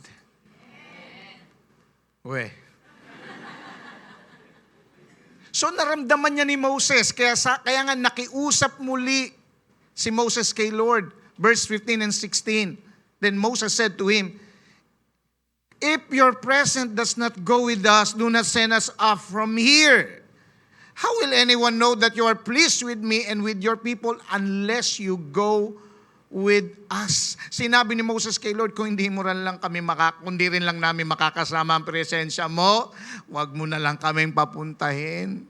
So naramdaman niya ni Moses, kaya nga nakiusap muli si Moses kay Lord. Verse 15 and 16. Then Moses said to him, "If your presence does not go with us, do not send us off from here. How will anyone know that you are pleased with me and with your people unless you go with us. Sinabi ni Moses kay Lord, kung hindi kundi rin lang namin makakasama ang presensya mo, wag mo na lang kaming papuntahin.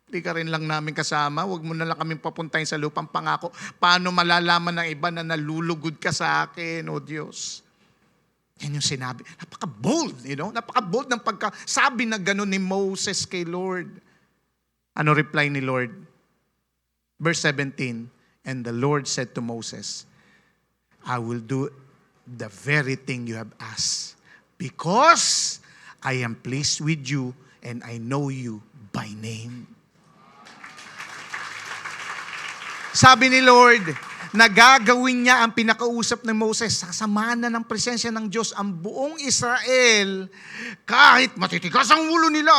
Hindi ka rin lang namin kasama, wag mo na lang kaming papuntahin sa lupang pangako. Paano malalaman ng iba na nalulugod ka sa akin, O Diyos? Yan yung sinabi. Napaka-bold, Napaka-bold ng pagkasabi na gano'n ni Moses kay Lord. Ano reply ni Lord? Verse 17, and the Lord said to Moses, I will do the very thing you have asked, because I am pleased with you and I know you by name. Sabi ni Lord, nagagawin niya ang pinakausap ni Moses, sasamahan na ng presensya ng Diyos ang buong Israel, kahit matitigas ang ulo nila,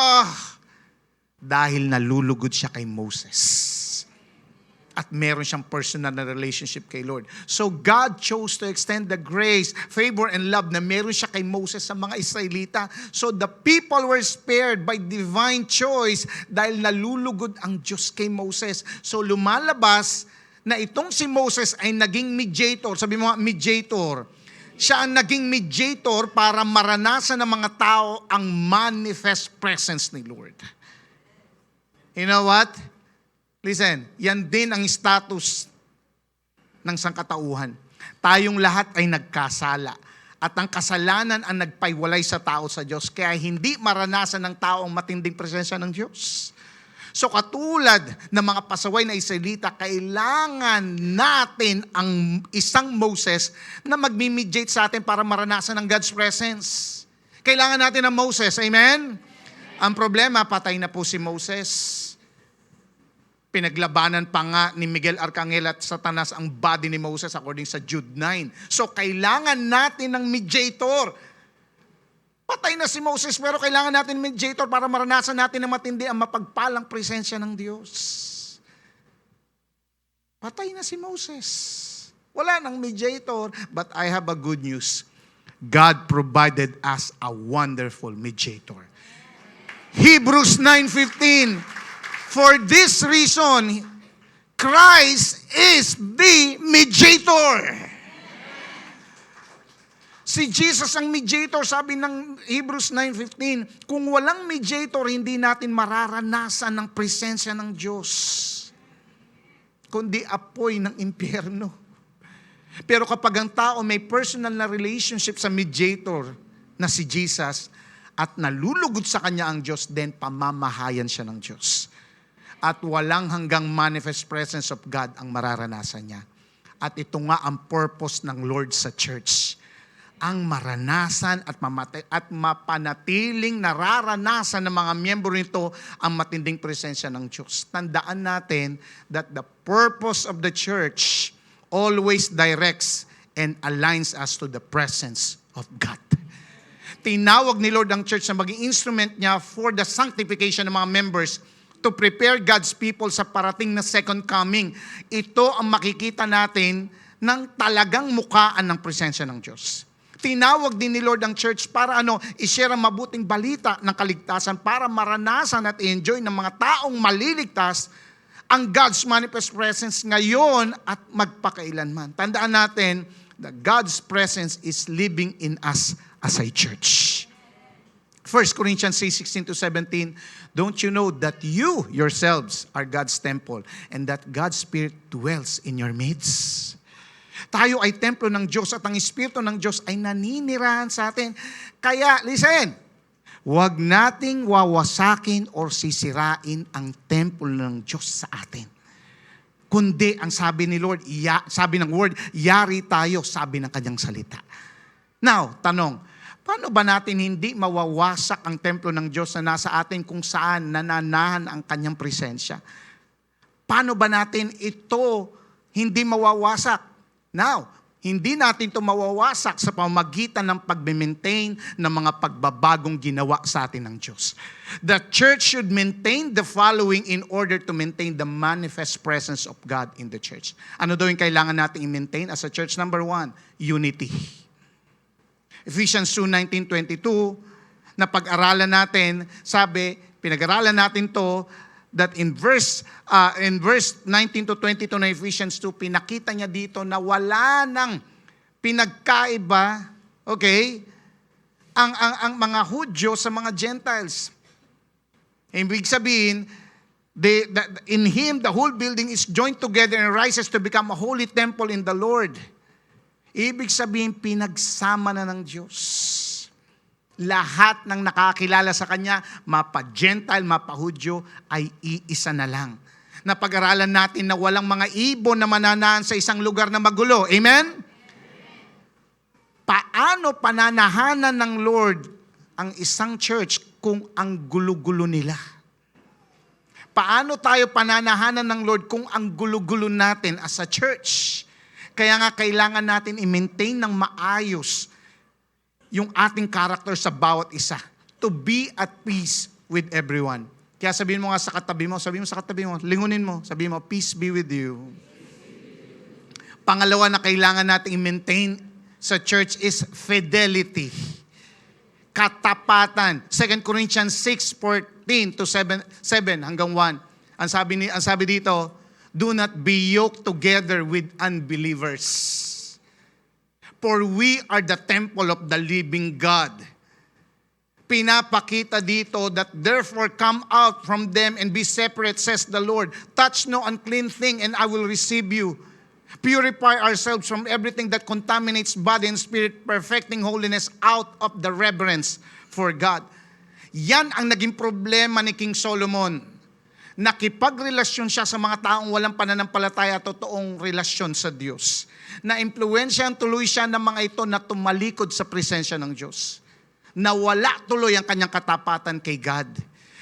dahil nalulugod siya kay Moses. At meron siyang personal na relationship kay Lord. So God chose to extend the grace, favor, and love na meron siya kay Moses sa mga Israelita. So the people were spared by divine choice dahil nalulugod ang Diyos kay Moses. So lumalabas na itong si Moses ay naging mediator. Sabi mo nga, mediator. Siya ang naging mediator para maranasan ng mga tao ang manifest presence ni Lord. You know what? Listen, yan din ang status ng sangkatauhan. Tayong lahat ay nagkasala. At ang kasalanan ang nagpaiwalay sa tao sa Diyos. Kaya hindi maranasan ng tao ang matinding presensya ng Diyos. So katulad ng mga pasaway na Israelita, kailangan natin ang isang Moses na magmi-mediate sa atin para maranasan ng God's presence. Kailangan natin ng Moses. Amen? Ang problema, patay na po si Moses. Pinaglabanan pa nga ni Miguel Arcangel at Satanas ang body ni Moses according sa Jude 9. So kailangan natin ng mediator. Patay na si Moses pero kailangan natin ng mediator para maranasan natin na matindi ang mapagpalang presensya ng Diyos. Patay na si Moses. Wala nang mediator, but I have a good news. God provided us a wonderful mediator. Hebrews 9:15. For this reason, Christ is the mediator. Si Jesus ang mediator, sabi ng Hebrews 9:15, kung walang mediator, hindi natin mararanasan ang presensya ng Diyos, kundi apoy ng impyerno. Pero kapag ang tao may personal na relationship sa mediator na si Jesus, at nalulugod sa kanya ang Diyos, then pamamahayan siya ng Diyos. At walang hanggang manifest presence of God ang mararanasan niya. At ito nga ang purpose ng Lord sa church. Ang maranasan at mapanatiling nararanasan ng mga miyembro nito ang matinding presensya ng Diyos. Tandaan natin that the purpose of the church always directs and aligns us to the presence of God. Tinawag ni Lord ang church na maging instrument niya for the sanctification ng mga members to prepare God's people sa parating na second coming. Ito ang makikita natin ng talagang mukaan ng presensya ng Diyos. Tinawag din ni Lord ang church para i-share ang mabuting balita ng kaligtasan para maranasan at i-enjoy ng mga taong maliligtas ang God's manifest presence ngayon at magpakailanman. Tandaan natin that God's presence is living in us as a church. 1 Corinthians 6:16-17, don't you know that you yourselves are God's temple and that God's Spirit dwells in your midst? Tayo ay templo ng Diyos at ang Espiritu ng Diyos ay naninirahan sa atin. Kaya, listen, huwag nating wawasakin or sisirain ang templo ng Diyos sa atin. Kundi, ang sabi ni Lord, sabi ng Word, yari tayo, sabi ng kanyang salita. Now, tanong, paano ba natin hindi mawawasak ang templo ng Diyos na nasa atin kung saan nananahan ang kanyang presensya? Paano ba natin ito hindi mawawasak? Now, hindi natin ito mawawasak sa pamamagitan ng pag-maintain ng mga pagbabagong ginawa sa atin ng Diyos. The church should maintain the following in order to maintain the manifest presence of God in the church. Ano daw yung kailangan natin i-maintain as a church? Number 1, unity. Ephesians 2:19-22, na pag-aralan natin, sabi, pinag-aralan natin to, that in verse 19 to 22 na Ephesians 2, pinakita niya dito na wala nang pinagkaiba, okay, ang mga Hudyo sa mga Gentiles. Ibig sabihin, in Him, the whole building is joined together and rises to become a holy temple in the Lord. Ibig sabihin, pinagsama na ng Diyos. Lahat ng nakakilala sa Kanya, mapa-Gentile, mapa-Hudyo, ay iisa na lang. Napag-aralan natin na walang mga ibon na mananahan sa isang lugar na magulo. Amen? Paano pananahanan ng Lord ang isang church kung ang gulo-gulo nila? Paano tayo pananahanan ng Lord kung ang gulo-gulo natin as a church? Kaya nga kailangan natin i-maintain ng maayos yung ating character sa bawat isa. To be at peace with everyone. Kaya sabihin mo nga sa katabi mo, lingunin mo, sabihin mo, peace be with you. Pangalawa na kailangan natin i-maintain sa church is fidelity. Katapatan. 2 Corinthians 6:14 to 7 hanggang 1. Ang sabi dito, do not be yoked together with unbelievers. For we are the temple of the living God. Pinapakita dito that therefore come out from them and be separate, says the Lord. Touch no unclean thing and I will receive you. Purify ourselves from everything that contaminates body and spirit, perfecting holiness out of the reverence for God. Yan ang naging problema ni King Solomon. Nakipagrelasyon siya sa mga taong walang pananampalataya, totoong relasyon sa Diyos. Na-impluwensyahan tuloy siya ng mga ito na tumalikod sa presensya ng Diyos. Nawala tuloy ang kanyang katapatan kay God.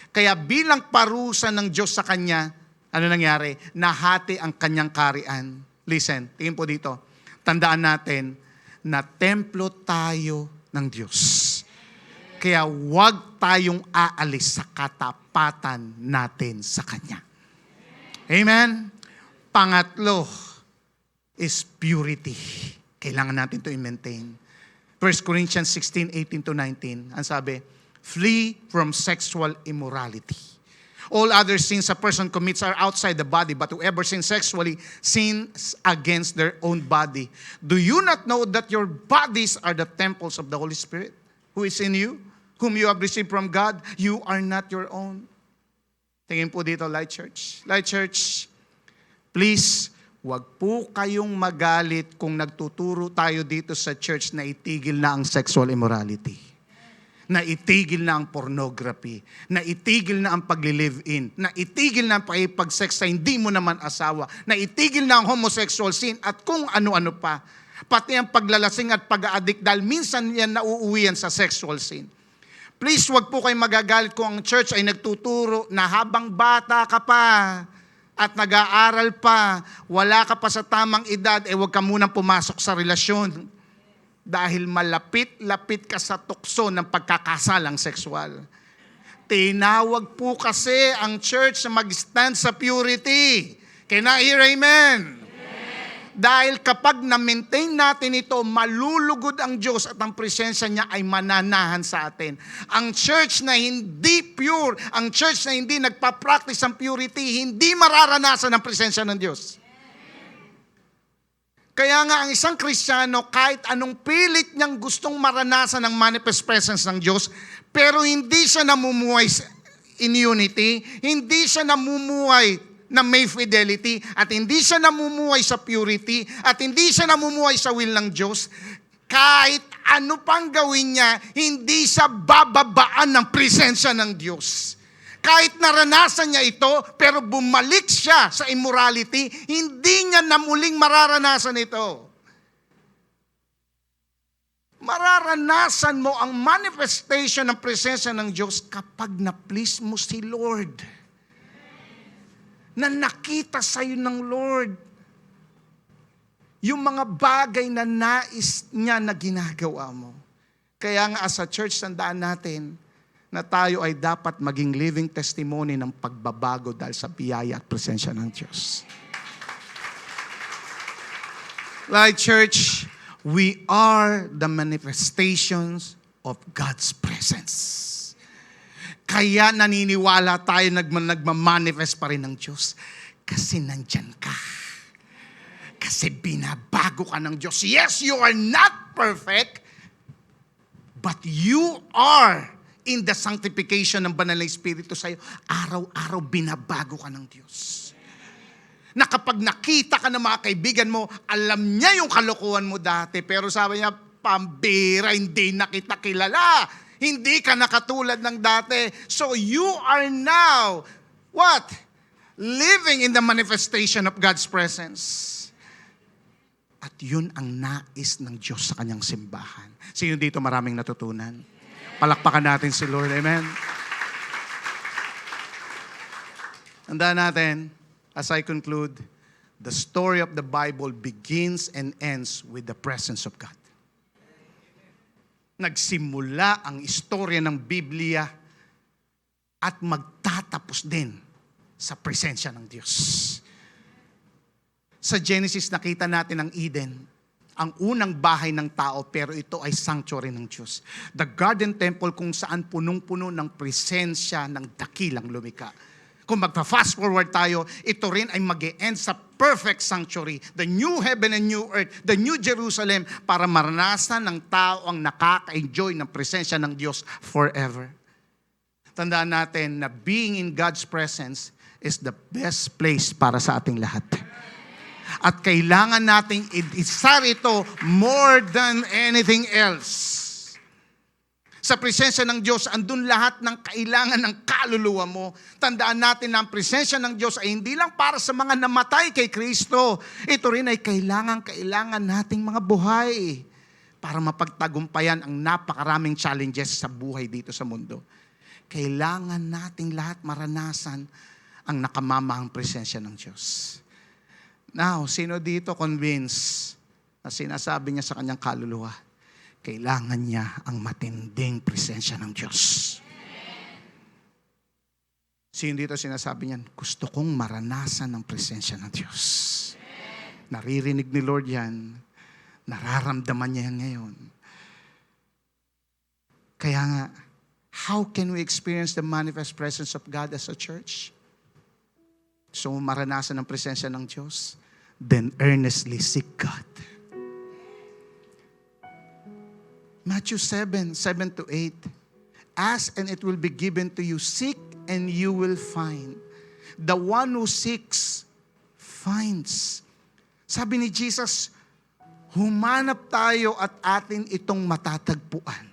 Kaya bilang parusa ng Diyos sa kanya, ano nangyari? Nahati ang kanyang kaharian. Listen, tingin po dito. Tandaan natin na templo tayo ng Diyos. Kaya huwag tayong aalis sa katapatan natin sa Kanya. Amen? Pangatlo is purity. Kailangan natin to i-maintain. 1 Corinthians 16:18 to 19. Ang sabi, flee from sexual immorality. All other sins a person commits are outside the body, but whoever sins sexually sins against their own body. Do you not know that your bodies are the temples of the Holy Spirit, who is in you, whom you have received from God? You are not your own. Tingin po dito, Light Church. Light Church, please, wag po kayong magalit kung nagtuturo tayo dito sa church na itigil na ang sexual immorality. Na itigil na ang pornography, na itigil na ang pagli-live-in, na itigil na ang pakipag-sex sa hindi mo naman asawa, na itigil na ang homosexual sin at kung ano-ano pa. Pati ang paglalasing at pag-a-addict dahil minsan yan nauuwi yan sa sexual sin. Please, wag po kayong magagalit kung ang church ay nagtuturo na habang bata ka pa at nag-aaral pa, wala ka pa sa tamang edad, wag ka munang pumasok sa relasyon. Dahil malapit-lapit ka sa tukso ng pagkakasalang sexual. Tinawag po kasi ang church na mag-stand sa purity. Can I hear amen? Dahil kapag na-maintain natin ito, malulugod ang Diyos at ang presensya niya ay mananahan sa atin. Ang church na hindi pure, ang church na hindi nagpa-practice ang purity, hindi mararanasan ang presensya ng Diyos. Kaya nga ang isang Kristiyano, kahit anong pilit niyang gustong maranasan ang manifest presence ng Diyos, pero hindi siya namumuhay in unity, hindi siya namumuhay na may fidelity, at hindi siya namumuhay sa purity, at hindi siya namumuhay sa will ng Diyos, kahit ano pang gawin niya, hindi siya bababaan ng presensya ng Diyos. Kahit naranasan niya ito, pero bumalik siya sa immorality, hindi niya na muling mararanasan ito. Mararanasan mo ang manifestation ng presensya ng Diyos kapag na-please mo si Lord. Na nakita sa'yo ng Lord yung mga bagay na nais niya na ginagawa mo. Kaya nga as a church, tandaan natin na tayo ay dapat maging living testimony ng pagbabago dahil sa biyaya at presensya ng Diyos. Light Church, we are the manifestations of God's presence. Kaya naniniwala tayo nagmamanifest pa rin ng Diyos. Kasi nandyan ka. Kasi binabago ka ng Diyos. Yes, you are not perfect, but you are in the sanctification ng banal na Espiritu sa'yo. Araw-araw binabago ka ng Diyos. Na kapag nakita ka ng mga kaibigan mo, alam niya yung kalokohan mo dati. Pero sabi niya, pambira, hindi na kita kilala. Hindi ka nakatulad ng dati. So you are now, what? Living in the manifestation of God's presence. At yun ang nais ng Diyos sa kanyang simbahan. Sino dito maraming natutunan? Palakpakan natin si Lord. Amen? Tandaan natin, as I conclude, the story of the Bible begins and ends with the presence of God. Nagsimula ang istorya ng Biblia at magtatapos din sa presensya ng Diyos. Sa Genesis, nakita natin ang Eden, ang unang bahay ng tao, pero ito ay sanctuary ng Diyos. The garden temple kung saan punong-puno ng presensya ng dakilang lumikha. Kung magpa-fast forward tayo, ito rin ay mag-e-end sa perfect sanctuary, the new heaven and new earth, the new Jerusalem, para maranasan ng tao ang nakaka-enjoy ng presensya ng Diyos forever. Tandaan natin na being in God's presence is the best place para sa ating lahat. At kailangan nating isar ito more than anything else. Sa presensya ng Diyos, andun lahat ng kailangan ng kaluluwa mo. Tandaan natin na ang presensya ng Diyos ay hindi lang para sa mga namatay kay Kristo. Ito rin ay kailangan nating mga buhay para mapagtagumpayan ang napakaraming challenges sa buhay dito sa mundo. Kailangan nating lahat maranasan ang nakamamahang presensya ng Diyos. Now, sino dito convinced na sinasabi niya sa kanyang kaluluwa, kailangan niya ang matinding presensya ng Diyos? Sino dito sinasabi niyan, gusto kong maranasan ang presensya ng Diyos? Naririnig ni Lord yan. Nararamdaman niya yan ngayon. Kaya nga, how can we experience the manifest presence of God as a church? Gusto mo maranasan ang presensya ng Diyos? Then earnestly seek God. Matthew 7:7-8. Ask and it will be given to you. Seek and you will find. The one who seeks, finds. Sabi ni Jesus, humanap tayo at atin itong matatagpuan.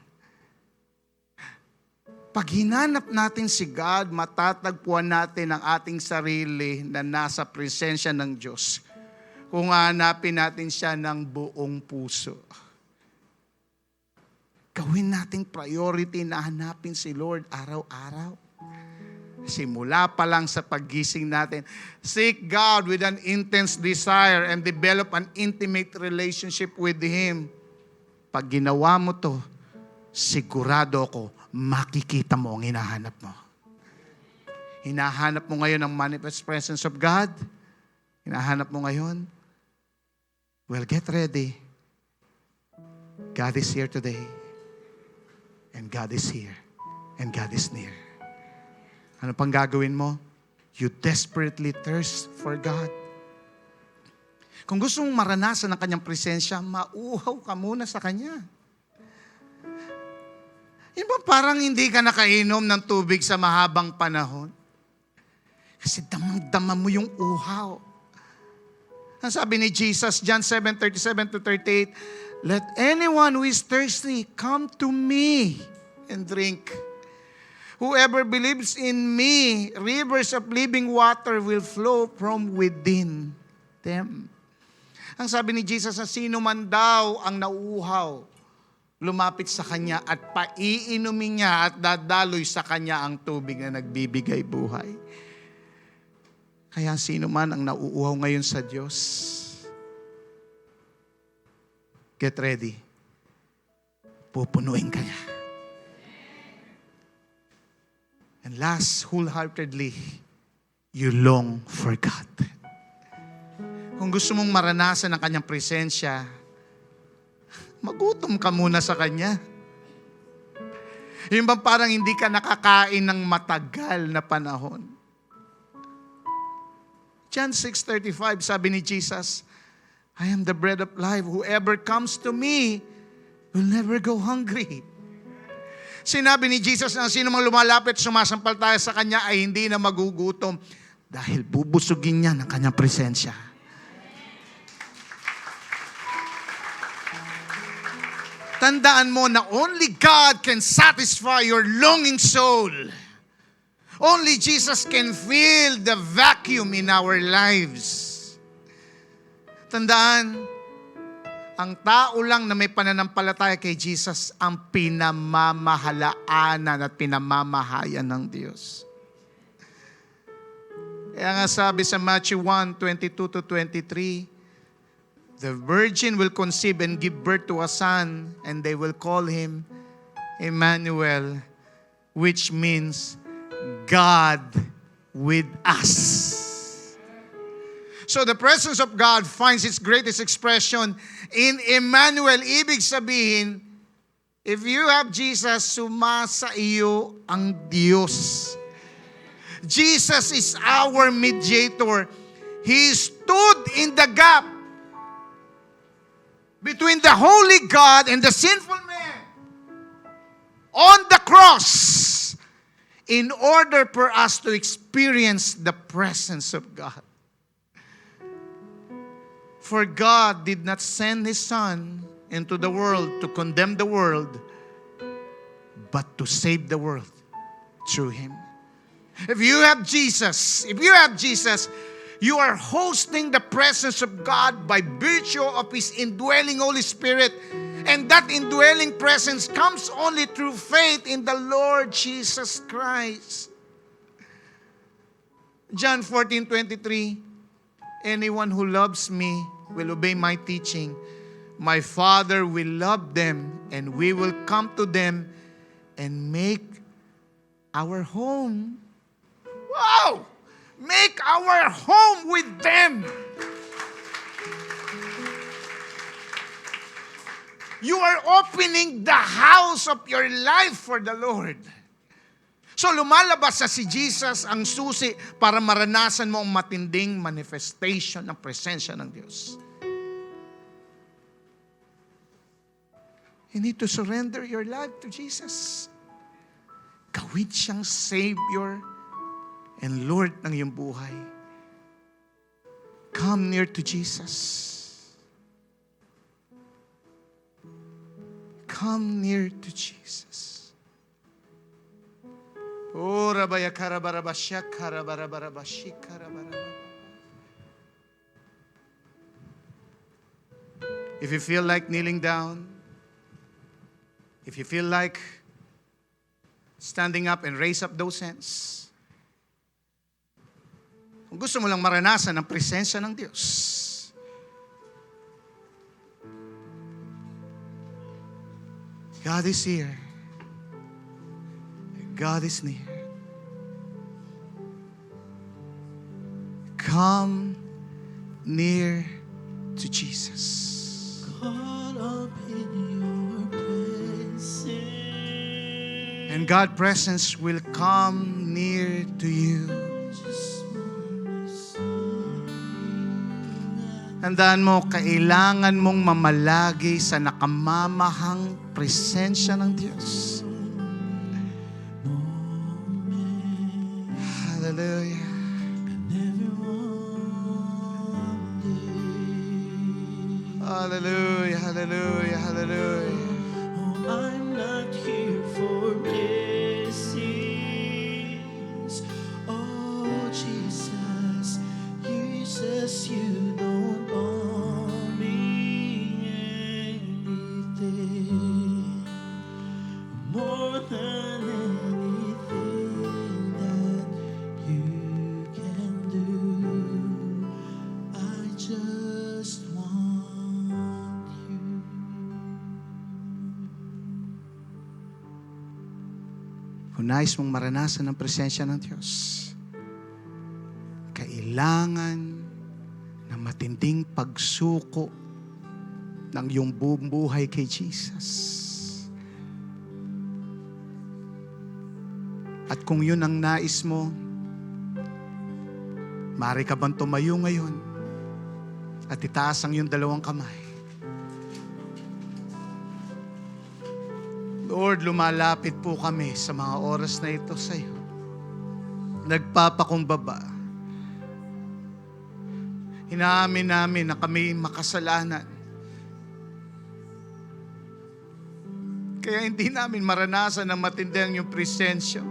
Pag hinanap natin si God, matatagpuan natin ang ating sarili na nasa presensya ng Diyos. Kung hanapin natin siya ng buong puso. Gawin nating priority na hanapin si Lord araw-araw. Simula pa lang sa paggising natin. Seek God with an intense desire and develop an intimate relationship with Him. Pag ginawa mo to, sigurado ako, makikita mo ang hinahanap mo. Hinahanap mo ngayon ang manifest presence of God? Hinahanap mo ngayon? Well, get ready. God is here today. And God is here. And God is near. Ano pang gagawin mo? You desperately thirst for God. Kung gusto mong maranasan ang kanyang presensya, mauhaw ka muna sa kanya. Yun ba parang hindi ka nakainom ng tubig sa mahabang panahon? Kasi damang-dama mo yung uhaw. Ang sabi ni Jesus, John 7:37-38, let anyone who is thirsty come to me and drink. Whoever believes in me, rivers of living water will flow from within them. Ang sabi ni Jesus, na sino man daw ang nauuhaw, lumapit sa Kanya at paiinumin niya at dadaloy sa Kanya ang tubig na nagbibigay buhay. Kaya sino man ang nauuhaw ngayon sa Diyos, get ready. Pupunuin ka niya. And last, wholeheartedly, you long for God. Kung gusto mong maranasan ang Kanyang presensya, magutom ka muna sa Kanya. Yung bang parang hindi ka nakakain ng matagal na panahon. John 6:35, sabi ni Jesus, I am the bread of life. Whoever comes to me will never go hungry. Sinabi ni Jesus na sino mang lumalapit, sumasampalataya sa Kanya ay hindi na magugutom dahil bubusugin niya ng Kanyang presensya. Tandaan mo na only God can satisfy your longing soul. Only Jesus can fill the vacuum in our lives. Tandaan, ang tao lang na may pananampalataya kay Jesus ang pinamamalaanan at pinamamahayan ng Diyos. Kaya nga sabi sa Matthew 1:22-23, the virgin will conceive and give birth to a son, and they will call him Emmanuel, which means God with us. So the presence of God finds its greatest expression in Emmanuel. Ibig sabihin, if you have Jesus, sumasa iyo ang Diyos. Jesus is our mediator. He stood in the gap between the holy God and the sinful man on the cross in order for us to experience the presence of God. For God did not send His Son into the world to condemn the world, but to save the world through Him. If you have Jesus, you are hosting the presence of God by virtue of His indwelling Holy Spirit. And that indwelling presence comes only through faith in the Lord Jesus Christ. John 14:23, anyone who loves me will obey my teaching. My Father will love them, and we will come to them and make our home. Wow! Make our home with them. You are opening the house of your life for the Lord. So lumalabas sa si Jesus ang susi para maranasan mo ang matinding manifestation ng presensya ng Diyos. You need to surrender your life to Jesus. Gawin siyang Savior and Lord ng iyong buhay. Come near to Jesus. Come near to Jesus. Oh, rabaya karabarabasya, karabarabarabashi, karabarabara. If you feel like kneeling down, if you feel like standing up and raise up those hands, kung gusto mo lang maranasan ang presensya ng Diyos, God is here. God is near. Come near to Jesus. Caught up in your presence. And God's presence will come near to you. Tandaan mo, kailangan mong mamalagi sa nakamamahang presensya ng Diyos. Hallelujah. Hallelujah, hallelujah, hallelujah. Oh, I'm not here for blessings. Oh, Jesus, you don't owe me anything more than anything that you can do. I just want you. Kung nais mong maranasan ang presensya ng Diyos, kailangan na matinding pagsuko ng iyong buong buhay kay Jesus. At kung yun ang nais mo, maaari ka bang tumayo ngayon at itaas ang iyong dalawang kamay? Lord, lumalapit po kami sa mga oras na ito sa iyo. Nagpapakumbaba. Inaamin namin na kami makasalanan. Kaya hindi namin maranasan ng matindi ang iyong presensya.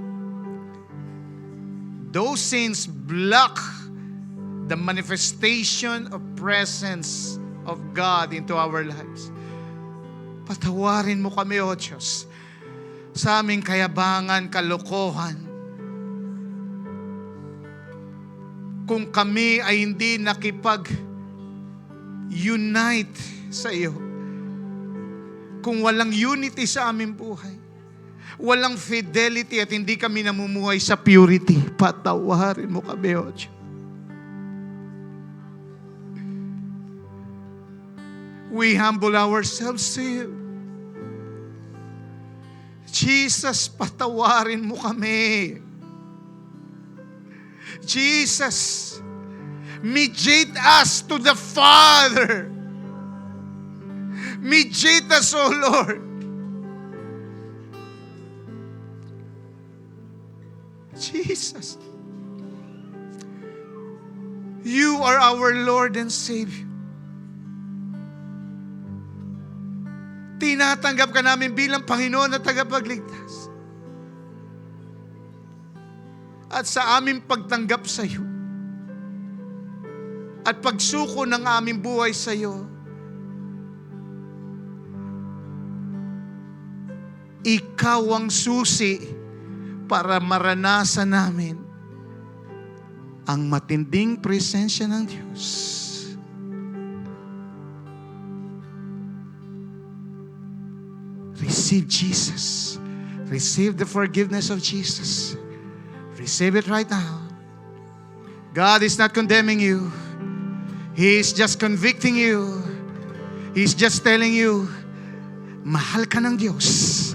Those sins block the manifestation of presence of God into our lives. Patawarin mo kami, O Diyos, sa aming kayabangan, kalokohan. Kung kami ay hindi nakipag-unite sa iyo, kung walang unity sa aming buhay, walang fidelity at hindi kami namumuhay sa purity, patawarin mo kami, O Diyos. We humble ourselves to you. Jesus, patawarin mo kami. Jesus, mediate us to the Father. Mediate us, O Lord. Jesus, you are our Lord and Savior. Tinatanggap ka namin bilang Panginoon at tagapagligtas. At sa aming pagtanggap sa iyo at pagsuko ng aming buhay sa iyo, ikaw ang susi para maranasan namin ang matinding presensya ng Diyos. Receive Jesus. Receive the forgiveness of Jesus. Receive it right now. God is not condemning you. He is just convicting you. He's just telling you, mahal ka ng Diyos.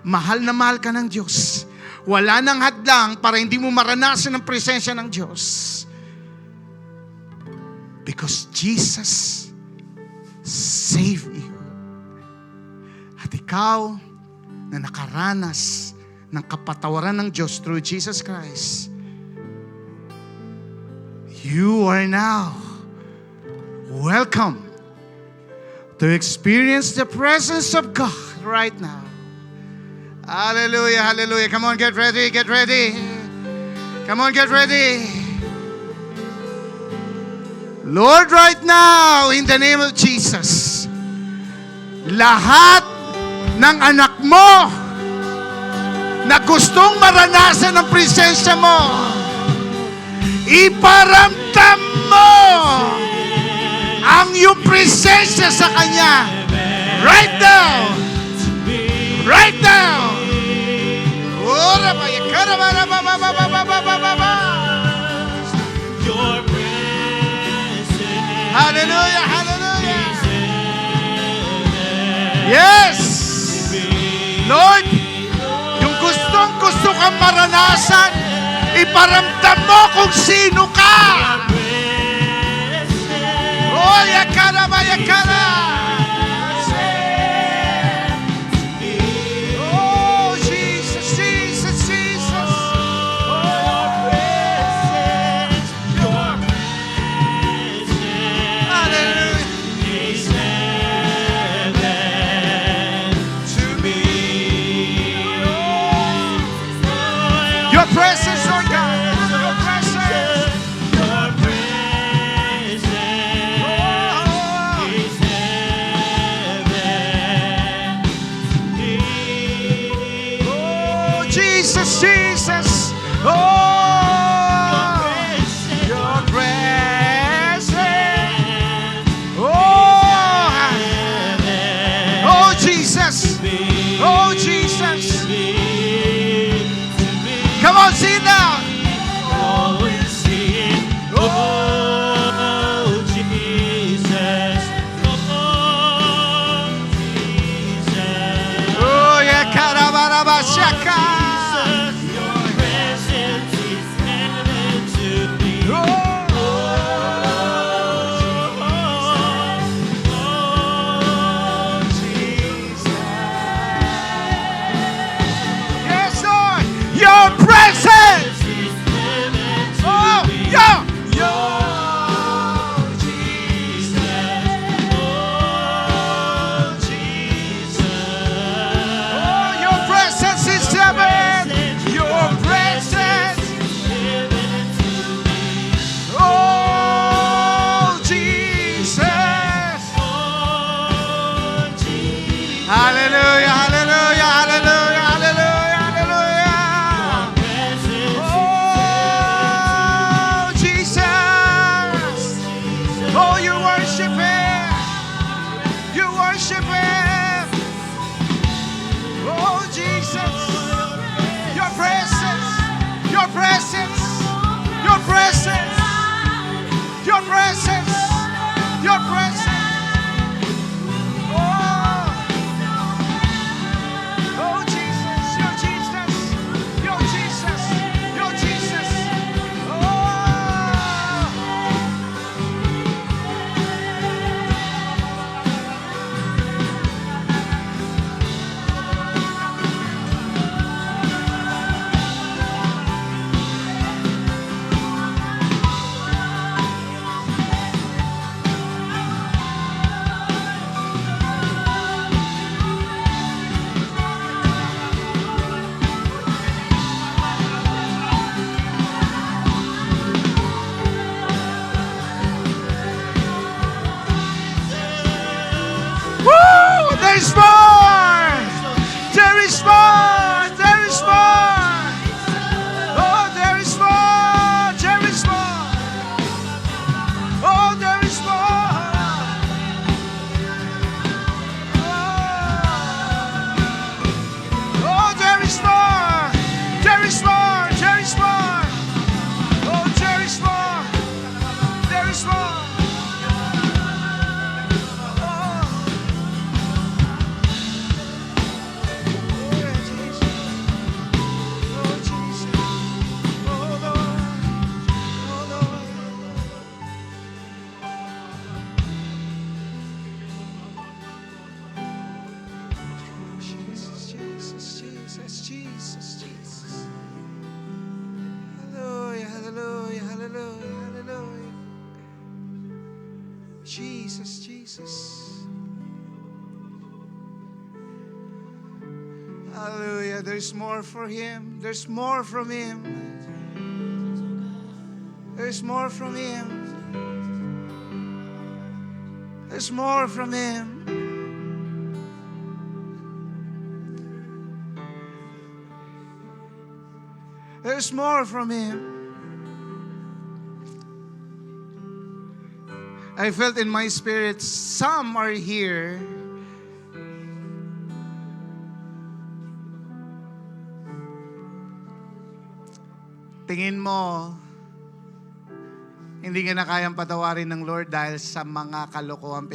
Mahal na mahal ka ng Diyos. Wala nang hadlang para hindi mo maranasan ang presensya ng Diyos. Because Jesus saved you. At ikaw na nakaranas ng kapatawaran ng Diyos through Jesus Christ, you are now welcome to experience the presence of God right now. Hallelujah, hallelujah. Come on, get ready, get ready. Come on, get ready. Lord, right now, in the name of Jesus, lahat ng anak mo na gustong maranasan ang presensya mo, iparamdam mo ang iyong presensya sa Kanya. Right now. Right now. Hallelujah, hallelujah. Yes. Lord, yung gusto kang maranasan, iparamdam mo kung sino ka. Oh, yakara ba yakara. Oh, Jesus, Jesus, Jesus. Hallelujah. Your presence, Lord God. Your presence. Your presence. Oh. Jesus, Jesus. Hallelujah. There's more for Him. There's more from Him. There's more from Him. There's more from Him. There's more from Him. I felt in my spirit, some are here. Tingin mo, hindi ka na kayang patawarin ng Lord dahil sa mga kalokohan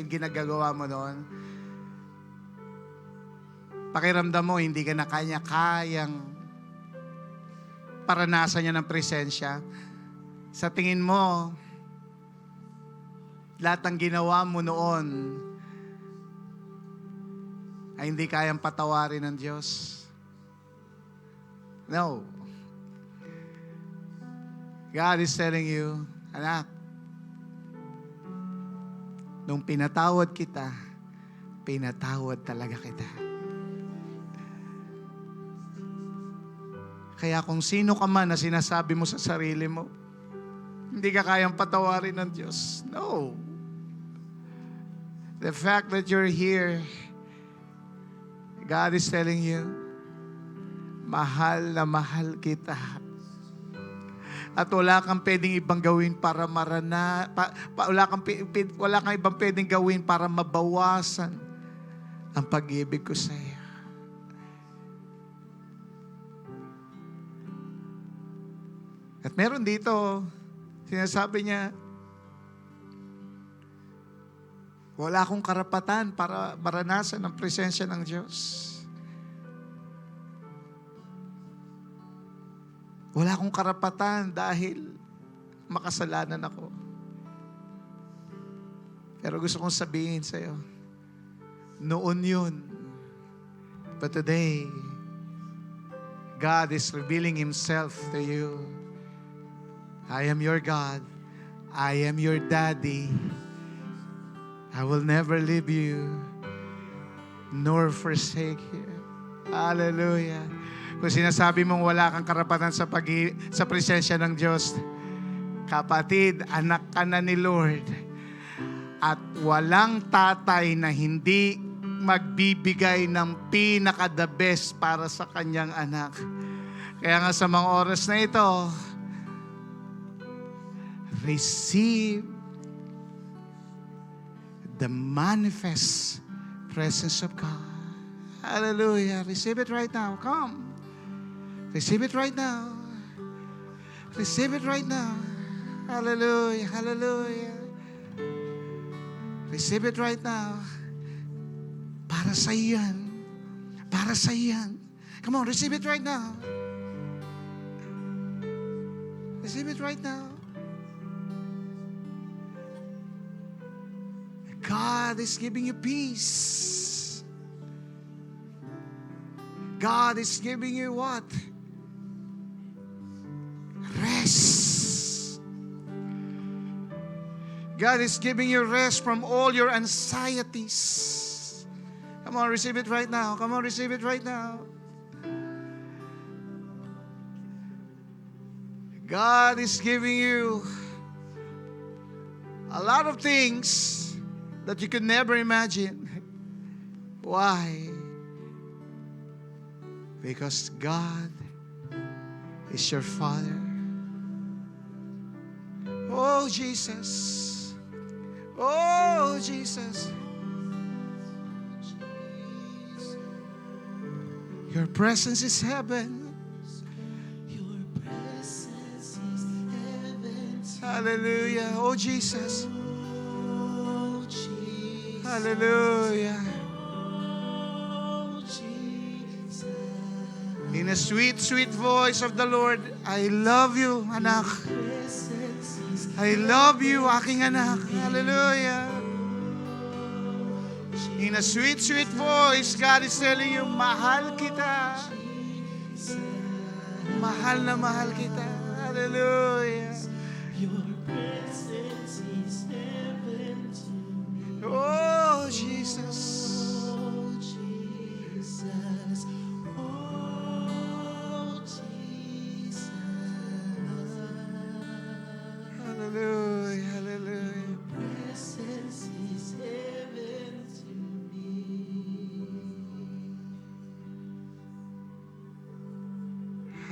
ginagagawa mo noon. Pakiramdam mo, hindi ka na kayang paranasan niya ng presensya. Sa tingin mo, lahat ng ginawa mo noon ay hindi kayang patawarin ng Diyos. No. God is telling you, anak, nung pinatawad kita, pinatawad talaga kita. Kaya kung sino ka man na sinasabi mo sa sarili mo, hindi ka kayang patawarin ng Diyos. No. The fact that you're here, God is telling you, mahal na mahal kita. At wala kang pwedeng ibang gawin para wala kang ibang pwedeng gawin para mabawasan ang pag-ibig ko sa iyo. At meron dito, sinasabi niya, wala akong karapatan para maranasan ang presensya ng Diyos. Wala akong karapatan dahil makasalanan ako. Pero gusto kong sabihin sa iyo, noon yun. But today, God is revealing Himself to you. I am your God. I am your daddy. I will never leave you nor forsake you. Hallelujah. Kung sinasabi mong wala kang karapatan sa presensya ng Diyos, kapatid, anak ka na ni Lord. At walang tatay na hindi magbibigay ng pinaka-the best para sa kanyang anak. Kaya nga sa mga oras na ito, receive the manifest presence of God. Hallelujah. Receive it right now. Come. Receive it right now. Receive it right now. Hallelujah. Hallelujah. Receive it right now. Para sa iyan. Para sa iyan. Come on, receive it right now. Receive it right now. God is giving you peace. God is giving you what? Rest. God is giving you rest from all your anxieties. Come on, receive it right now. Come on, receive it right now. God is giving you a lot of things that you could never imagine. Why? Because God is your Father. Oh, Jesus. Oh, Jesus. Your presence is heaven. Your presence is heaven. Hallelujah. Oh, Jesus. Oh, Jesus. Hallelujah. Oh, Jesus. In a sweet, sweet voice of the Lord, I love you, anak. Presence is I love you, aking anak. Hallelujah. In a sweet, sweet voice, God is telling you, mahal kita. Mahal na mahal kita. Hallelujah. your presence is heaven. Oh, Jesus. Jesus. Oh, Jesus. Hallelujah, hallelujah. Presence is heaven to me.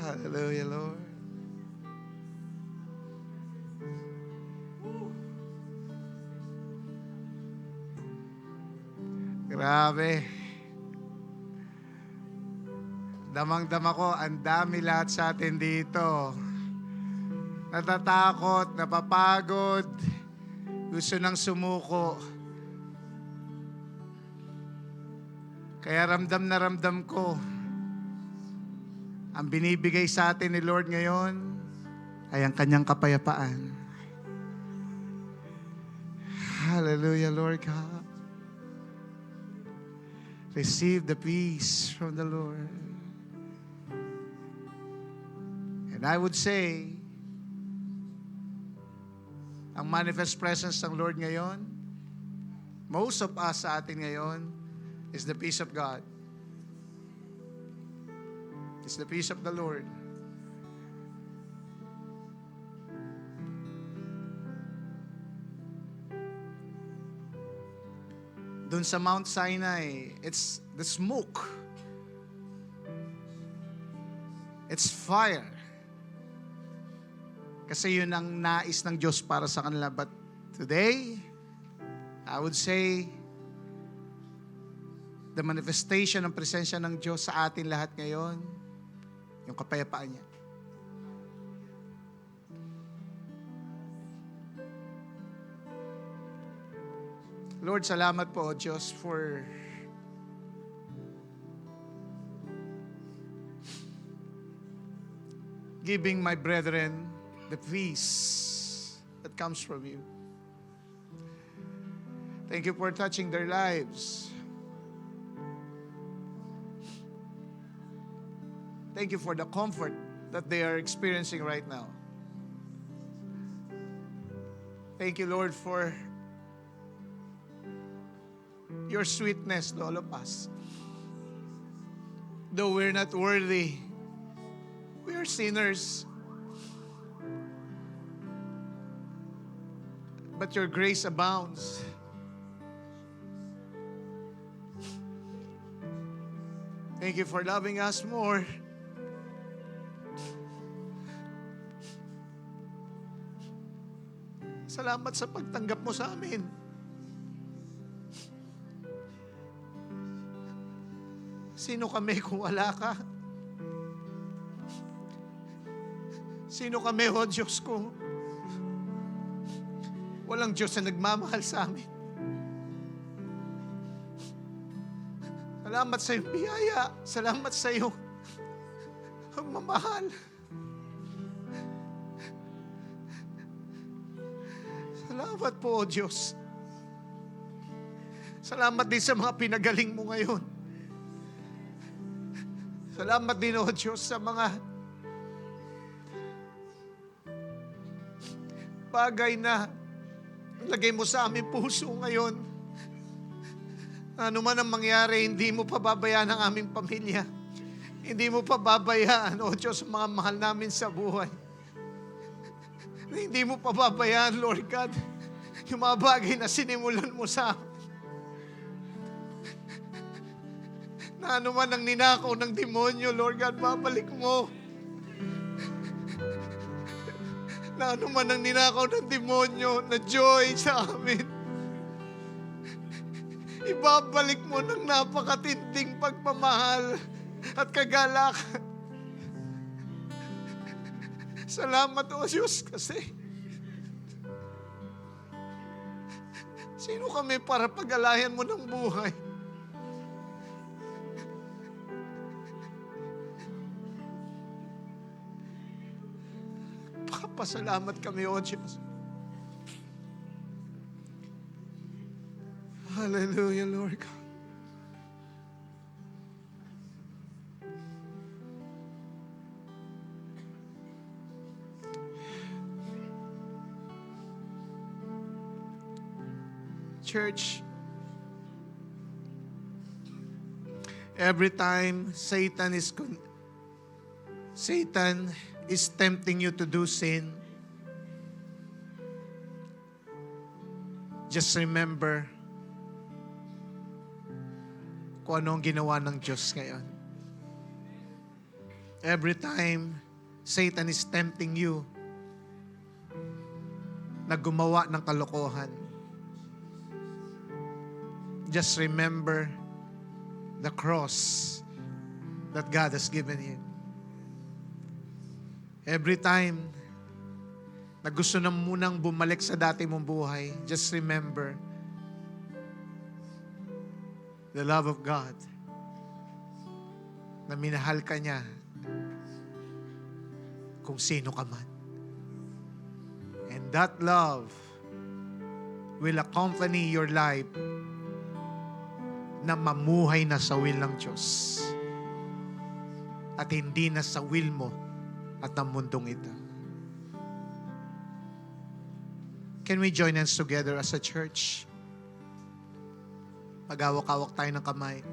Hallelujah, Lord. Grabe. Damang-dama ko, ang dami lahat sa atin dito. Natatakot, napapagod, gusto nang sumuko. Kaya ramdam na ramdam ko, ang binibigay sa atin ni Lord ngayon ay ang kanyang kapayapaan. Hallelujah, Lord God. Receive the peace from the Lord. And I would say, ang manifest presence ng Lord ngayon, most of us sa atin ngayon, is the peace of God. It's the peace of the Lord. Doon sa Mount Sinai, it's the smoke. It's fire. Kasi yun ang nais ng Diyos para sa kanila. But today, I would say, the manifestation ng presensya ng Diyos sa atin lahat ngayon, yung kapayapaan niya. Lord, salamat po, Diyos, for giving my brethren the peace that comes from you. Thank you for touching their lives. Thank you for the comfort that they are experiencing right now. Thank you, Lord, for your sweetness to all of us. Though we're not worthy, we are sinners. But your grace abounds. Thank you for loving us more. Salamat sa pagtanggap mo sa amin. Sino kami kung wala ka? Sino kami, O Diyos ko? Walang Diyos na nagmamahal sa amin. Salamat sa iyong biyaya. Salamat sa iyong pagmamahal. Salamat po, O Diyos. Salamat din sa mga pinagaling mo ngayon. Salamat din, O Diyos, sa mga bagay na lagay mo sa aming puso ngayon. Ano man ang mangyari, hindi mo pababayaan ang aming pamilya. Hindi mo pababayaan, O Diyos, ang mga mahal namin sa buhay. Hindi mo pababayaan, Lord God, yung mga bagay na sinimulan mo sa amin. Na ano man ang ninakaw ng demonyo, Lord God, babalik mo. Na ano man ang ninakaw ng demonyo na joy sa amin, ibabalik mo ng napakatinding pagmamahal at kagalakan. Salamat, O Diyos, kasi sino kami para pag-alayan mo ng buhay? Pasalamat kami, O Diyos. Hallelujah, Lord God. Church, every time Satan is tempting you to do sin, just remember kung ano ang ginawa ng Diyos ngayon. Every time Satan is tempting you na gumawa ng kalokohan, just remember the cross that God has given you. Every time na gusto na munang bumalik sa dati mong buhay, just remember the love of God, na minahal ka niya kung sino ka man. And that love will accompany your life na mamuhay na sa will ng Diyos at hindi na sa will mo at ng mundong ito. Can we join hands together as a church? Magawak-awak tayo ng kamay.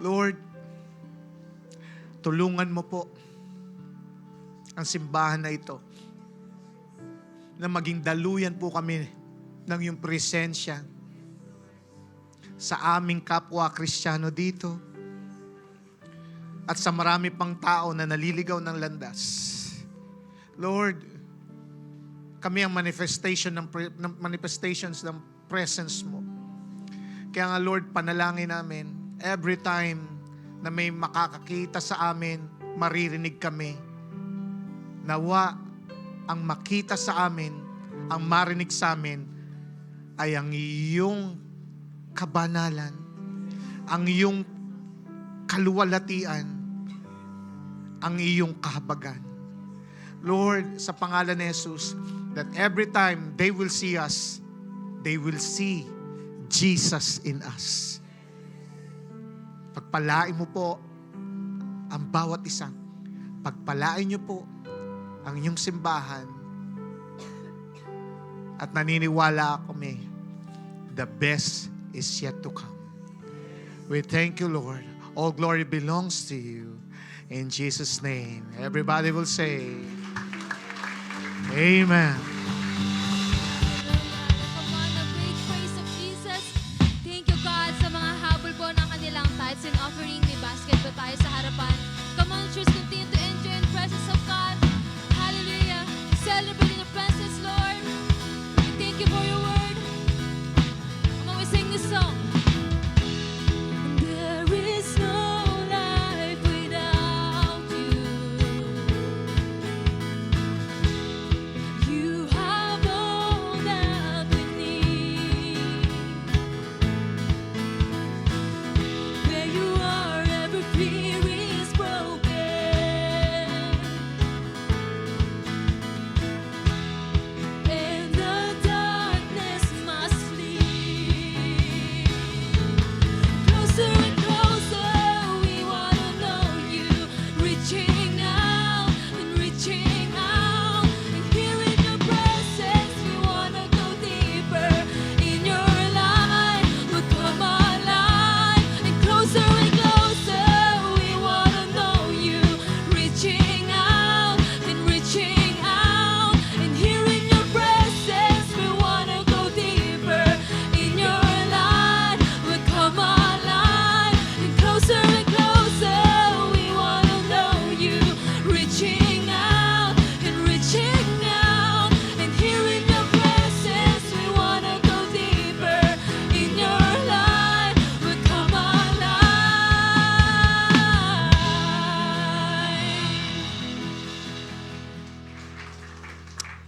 Lord, tulungan mo po ang simbahan na ito na maging daluyan po kami ng iyong presensya sa aming kapwa Kristiyano dito at sa marami pang tao na naliligaw ng landas. Lord, kami ang manifestations ng presence mo. Kaya nga Lord, panalangin namin, every time na may makakakita sa amin, maririnig kami, nawa ang makita sa amin, ang marinig sa amin, ay ang iyong kabanalan, ang iyong kaluwalhatian, ang iyong kahabagan. Lord, sa pangalan ni Jesus, that every time they will see us, they will see Jesus in us. Pagpalain mo po ang bawat isa. Pagpalain niyo po ang inyong simbahan. At naniniwala kami, the best is yet to come. We thank you, Lord. All glory belongs to you. In Jesus' name. Everybody will say, Amen. Come on, a great praise of Jesus. Thank you, God, sa mga habol po ng kanilang tithes and offering. May basket po tayo sa harapan. Come on, church, continue to enjoy the presence of God. Hallelujah. Celebrate in the presence, Lord. We thank you for your word. Come on, we sing this song. There is no life without you. You have all that we need. Where you are, every fear is broken, and the darkness must flee. Closer and closer, we wanna know you. Reaching out and reaching out, and here in your presence, we wanna go deeper. In your light, we'll come alive. And closer, we wanna know you. Reaching out and reaching out, and here in your presence, we wanna go deeper. In your light, we'll come alive. And closer, we wanna know you. Reaching out and reaching out, and here in your presence, we wanna go deeper. In your light, we'll come alive.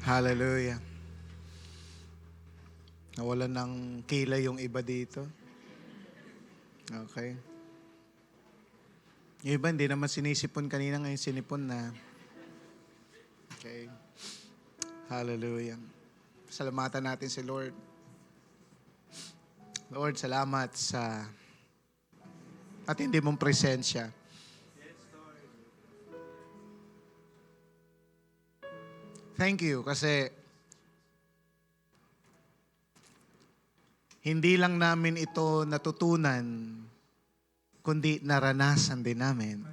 Hallelujah. Nawalan ng kilay yung iba dito. Okay. Yung iba hindi naman sinisipon kanina, ngayon sinipon na. Okay. Hallelujah. Salamatan natin si Lord. Lord, salamat sa atindi mong presensya. Thank you kasi hindi lang namin ito natutunan, kundi naranasan din namin.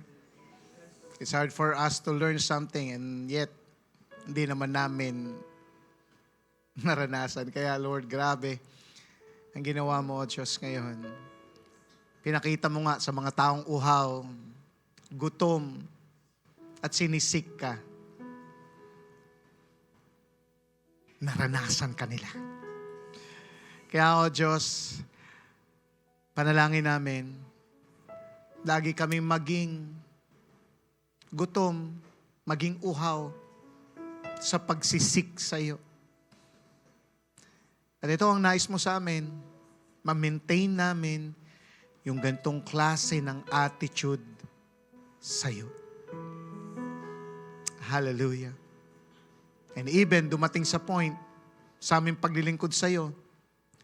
It's hard for us to learn something and yet hindi naman namin naranasan. Kaya Lord, grabe ang ginawa mo, O Diyos, ngayon. Pinakita mo nga sa mga taong uhaw, gutom, at sinisik ka. Naranasan ka nila. Kaya, O Diyos, panalangin namin, lagi kami maging gutom, maging uhaw sa pagsisik sa iyo. At ito ang nais mo sa amin, ma-maintain namin yung gantong klase ng attitude sa iyo. Hallelujah. And even dumating sa point, sa aming paglilingkod sa iyo,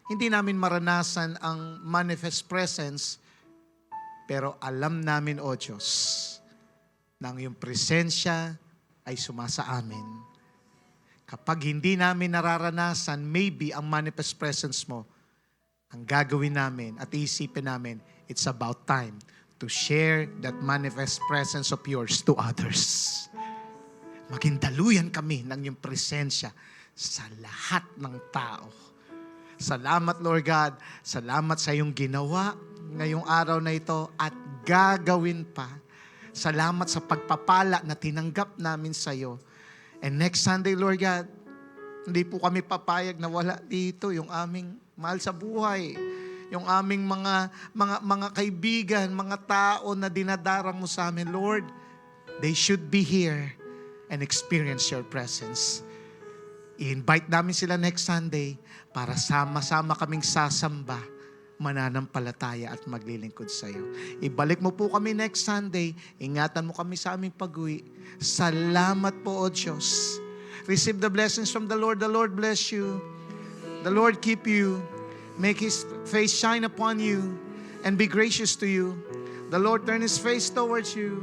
hindi namin maranasan ang manifest presence, pero alam namin, O Diyos, na ang iyong presensya ay sumasa amin. Kapag hindi namin nararanasan, maybe ang manifest presence mo, ang gagawin namin at iisipin namin, it's about time to share that manifest presence of yours to others. Maging daluyan kami ng iyong presensya sa lahat ng tao. Salamat, Lord God. Salamat sa iyong ginawa ngayong araw na ito at gagawin pa. Salamat sa pagpapala na tinanggap namin sa iyo. And next Sunday, Lord God, hindi po kami papayag na wala dito yung aming mahal sa buhay. Yung aming mga kaibigan, mga tao na dinadarang mo sa amin, Lord, they should be here and experience your presence. I-invite namin sila next Sunday para sama-sama kaming sasamba, mananampalataya at maglilingkod sa iyo. Ibalik mo po kami next Sunday. Ingatan mo kami sa aming pag-uwi. Salamat po, O Diyos. Receive the blessings from the Lord. The Lord bless you. The Lord keep you. Make His face shine upon you and be gracious to you. The Lord turn His face towards you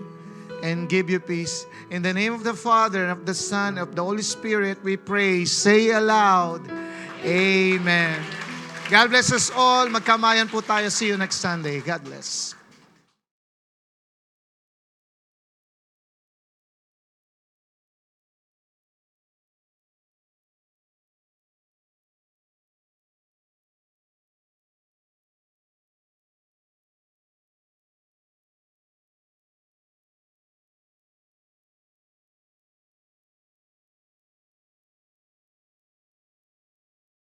and give you peace. In the name of the Father, and of the Son, of the Holy Spirit, we pray. Say aloud, Amen. God bless us all. Magkamayan po tayo. See you next Sunday. God bless.